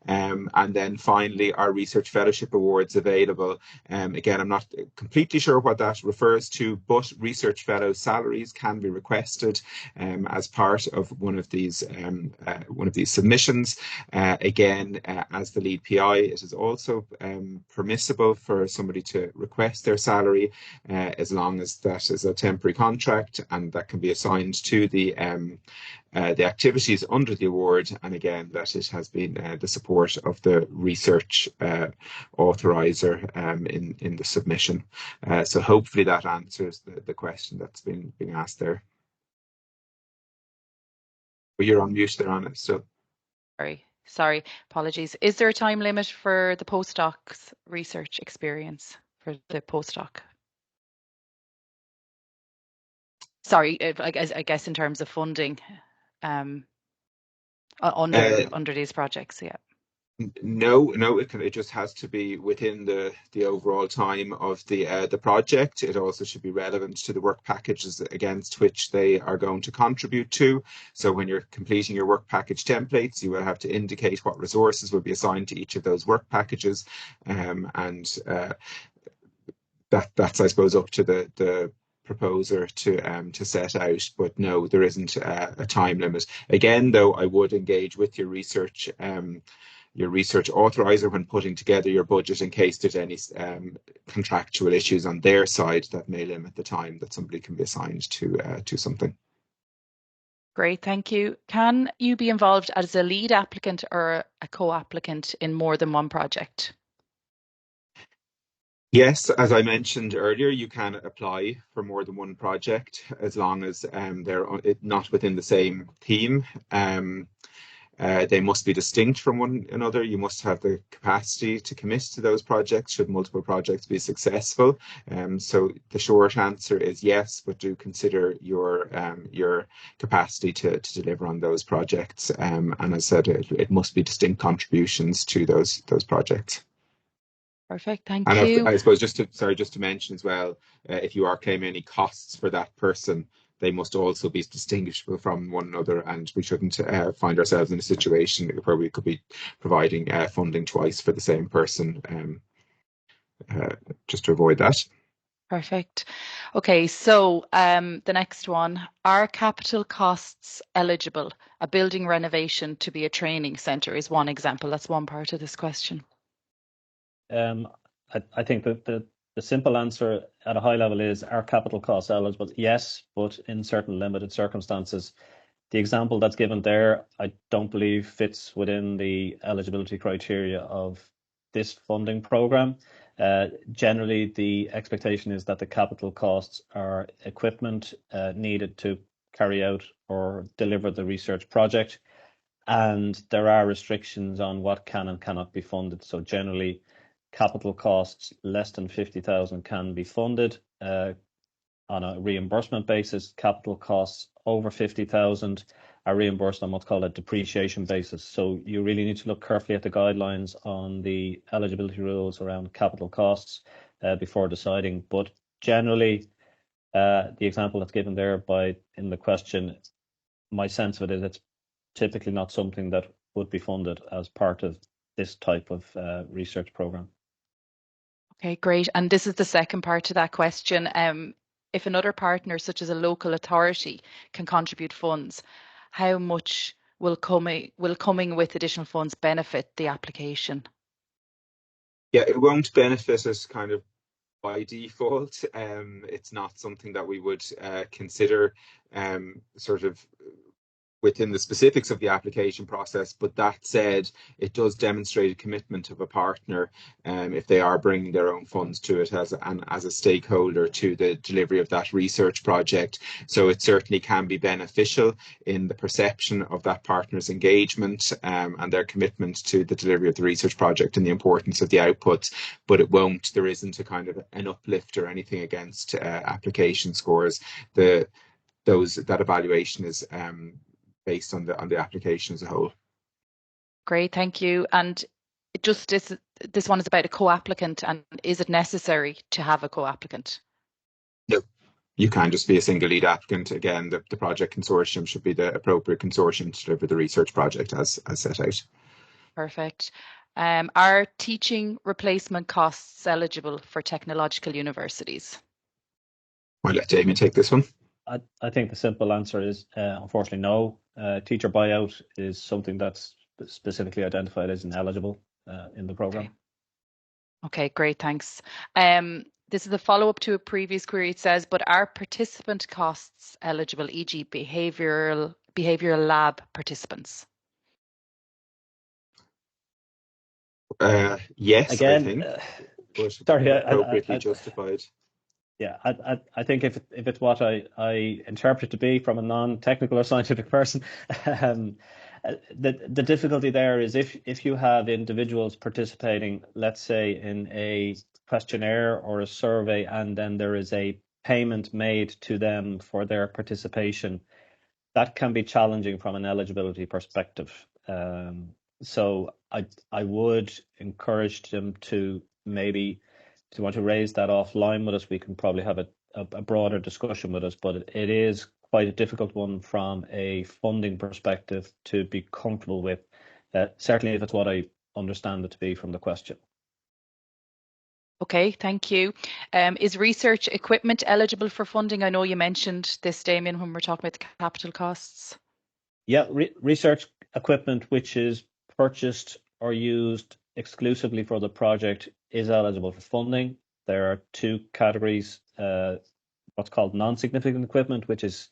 [SPEAKER 1] And then finally, our Research Fellowship Awards available. Again, I'm not completely sure what that refers to, but Research Fellow salaries can be requested as part of one of these submissions. Again, as the lead PI, it is also permissible for somebody to request their salary as long as that is a temporary contract and that can be assigned to the activities under the award, and again that it has been the support of the research authorizer in the submission. So hopefully that answers the question that's been being asked there. But you're on mute there, Anna. So
[SPEAKER 3] sorry, apologies. Is there a time limit for the postdoc's research experience for the postdoc? Sorry, I guess in terms of funding under these projects, yeah.
[SPEAKER 1] No, it just has to be within the overall time of the project. It also should be relevant to the work packages against which they are going to contribute to. So when you're completing your work package templates, you will have to indicate what resources will be assigned to each of those work packages, and that's I suppose up to the proposer to set out. But no, there isn't a time limit. Again, though, I would engage with your research authorizer when putting together your budget in case there's any contractual issues on their side that may limit the time that somebody can be assigned to something.
[SPEAKER 3] Great, thank you. Can you be involved as a lead applicant or a co-applicant in more than one project?
[SPEAKER 1] Yes, as I mentioned earlier, you can apply for more than one project as long as they're not within the same theme. They must be distinct from one another. You must have the capacity to commit to those projects should multiple projects be successful. So the short answer is yes, but do consider your capacity to deliver on those projects. And as I said, it must be distinct contributions to those projects.
[SPEAKER 3] Perfect, thank
[SPEAKER 1] and
[SPEAKER 3] you.
[SPEAKER 1] I suppose just to mention as well, if you are claiming any costs for that person, they must also be distinguishable from one another, and we shouldn't find ourselves in a situation where we could be providing funding twice for the same person, just to avoid that.
[SPEAKER 3] Perfect. Okay, so the next one, are capital costs eligible? A building renovation to be a training centre is one example. That's one part of this question.
[SPEAKER 2] I think that the simple answer at a high level is, are capital costs eligible? Yes, but in certain limited circumstances. The example that's given there, I don't believe fits within the eligibility criteria of this funding programme. Generally, the expectation is that the capital costs are equipment needed to carry out or deliver the research project, and there are restrictions on what can and cannot be funded. So generally, capital costs less than 50,000 can be funded on a reimbursement basis. Capital costs over 50,000 are reimbursed on what's called a depreciation basis. So you really need to look carefully at the guidelines on the eligibility rules around capital costs before deciding. But generally, the example that's given there in the question, my sense of it is it's typically not something that would be funded as part of this type of research program.
[SPEAKER 3] Okay, great. And this is the second part to that question. If another partner, such as a local authority, can contribute funds, how much will coming with additional funds benefit the application?
[SPEAKER 1] Yeah, it won't benefit us kind of by default. It's not something that we would consider sort of within the specifics of the application process. But that said, it does demonstrate a commitment of a partner if they are bringing their own funds to it as a stakeholder to the delivery of that research project. So it certainly can be beneficial in the perception of that partner's engagement and their commitment to the delivery of the research project and the importance of the outputs. But there isn't a kind of an uplift or anything against application scores. That evaluation is based on the application as a whole.
[SPEAKER 3] Great, thank you. And just this one is about a co-applicant, and is it necessary to have a co-applicant?
[SPEAKER 1] No, you can just be a single lead applicant. Again, the project consortium should be the appropriate consortium to deliver the research project as set out.
[SPEAKER 3] Perfect. Are teaching replacement costs eligible for technological universities?
[SPEAKER 1] I'll let Damien take this one.
[SPEAKER 2] I think the simple answer is unfortunately no. Teacher buyout is something that's specifically identified as ineligible in the program.
[SPEAKER 3] Okay, great, thanks. This is a follow-up to a previous query. It says, but are participant costs eligible, e.g. behavioral lab participants?
[SPEAKER 1] Yes,
[SPEAKER 2] Again,
[SPEAKER 1] I think, but
[SPEAKER 2] sorry,
[SPEAKER 1] appropriately justified.
[SPEAKER 2] Yeah, I think if it's what I interpret to be from a non-technical or scientific person, the difficulty there is if you have individuals participating, let's say in a questionnaire or a survey, and then there is a payment made to them for their participation, that can be challenging from an eligibility perspective. So I would encourage them to maybe, if you want to raise that offline with us, we can probably have a broader discussion with us, but it is quite a difficult one from a funding perspective to be comfortable with, certainly if it's what I understand it to be from the question.
[SPEAKER 3] Okay, thank you. Is research equipment eligible for funding? I know you mentioned this, Damien, when we're talking about the capital costs.
[SPEAKER 2] Yeah, research equipment which is purchased or used exclusively for the project is eligible for funding. There are two categories, what's called non-significant equipment, which is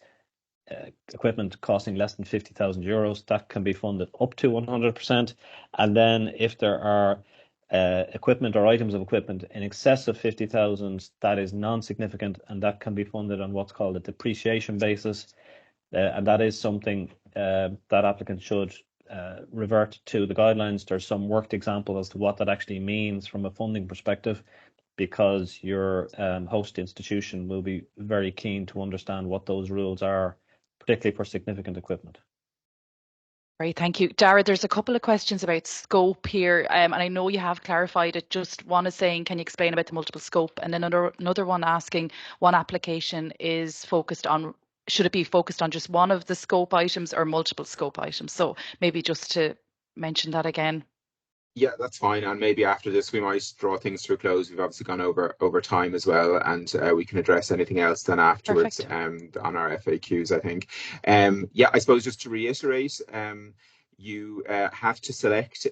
[SPEAKER 2] equipment costing less than €50,000. That can be funded up to 100%. And then if there are equipment or items of equipment in excess of 50,000, that is non-significant, and that can be funded on what's called a depreciation basis. And that is something that applicants should revert to the guidelines. There's some worked example as to what that actually means from a funding perspective, because your host institution will be very keen to understand what those rules are, particularly for significant equipment.
[SPEAKER 3] Great, thank you. Dara, there's a couple of questions about scope here, and I know you have clarified it. Just one is saying, can you explain about the multiple scope? And then another one asking, one application is focused on, should it be focused on just one of the scope items or multiple scope items? So maybe just to mention that again.
[SPEAKER 1] Yeah, that's fine. And maybe after this, we might draw things to a close. We've obviously gone over time as well, and we can address anything else then afterwards on our FAQs, I think. Yeah, I suppose just to reiterate, you have to select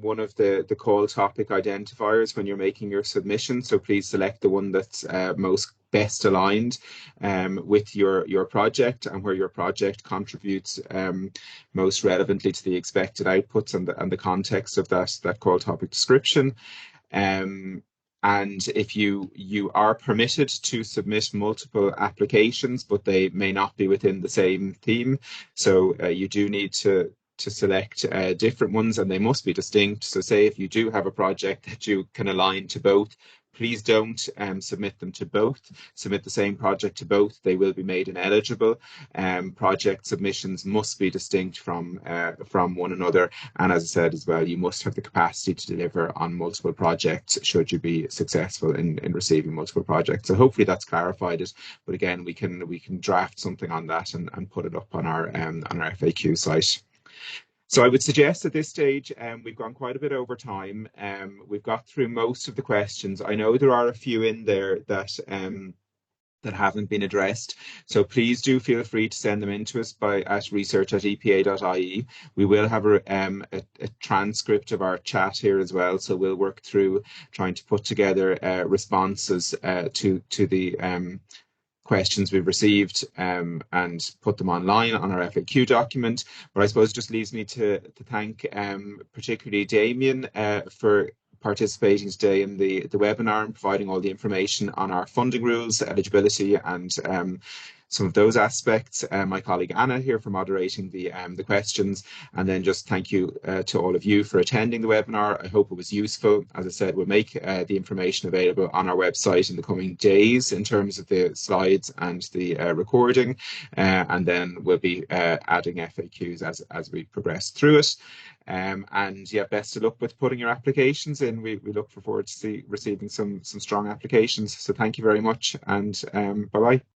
[SPEAKER 1] one of the call topic identifiers when you're making your submission. So please select the one that's most best aligned with your project and where your project contributes most relevantly to the expected outputs and the context of that call topic description. And if you are permitted to submit multiple applications, but they may not be within the same theme, so you do need to select different ones, and they must be distinct. So say if you do have a project that you can align to both, please don't submit them to both. Submit the same project to both. They will be made ineligible. Project submissions must be distinct from one another. And as I said as well, you must have the capacity to deliver on multiple projects should you be successful in receiving multiple projects. So hopefully that's clarified it. But again, we can draft something on that and put it up on our FAQ site. So I would suggest at this stage, we've gone quite a bit over time. We've got through most of the questions. I know there are a few in there that haven't been addressed. So please do feel free to send them in to us at research@epa.ie. We will have a transcript of our chat here as well. So we'll work through trying to put together responses to the questions we've received and put them online on our FAQ document. But I suppose it just leaves me to thank particularly Damien for participating today in the webinar and providing all the information on our funding rules, eligibility, and some of those aspects. My colleague Anna here for moderating the questions, and then just thank you to all of you for attending the webinar. I hope it was useful. As I said, we'll make the information available on our website in the coming days in terms of the slides and the recording, and then we'll be adding FAQs as we progress through it. And yeah, best of luck with putting your applications in. We look forward to receiving some strong applications. So thank you very much, and bye bye.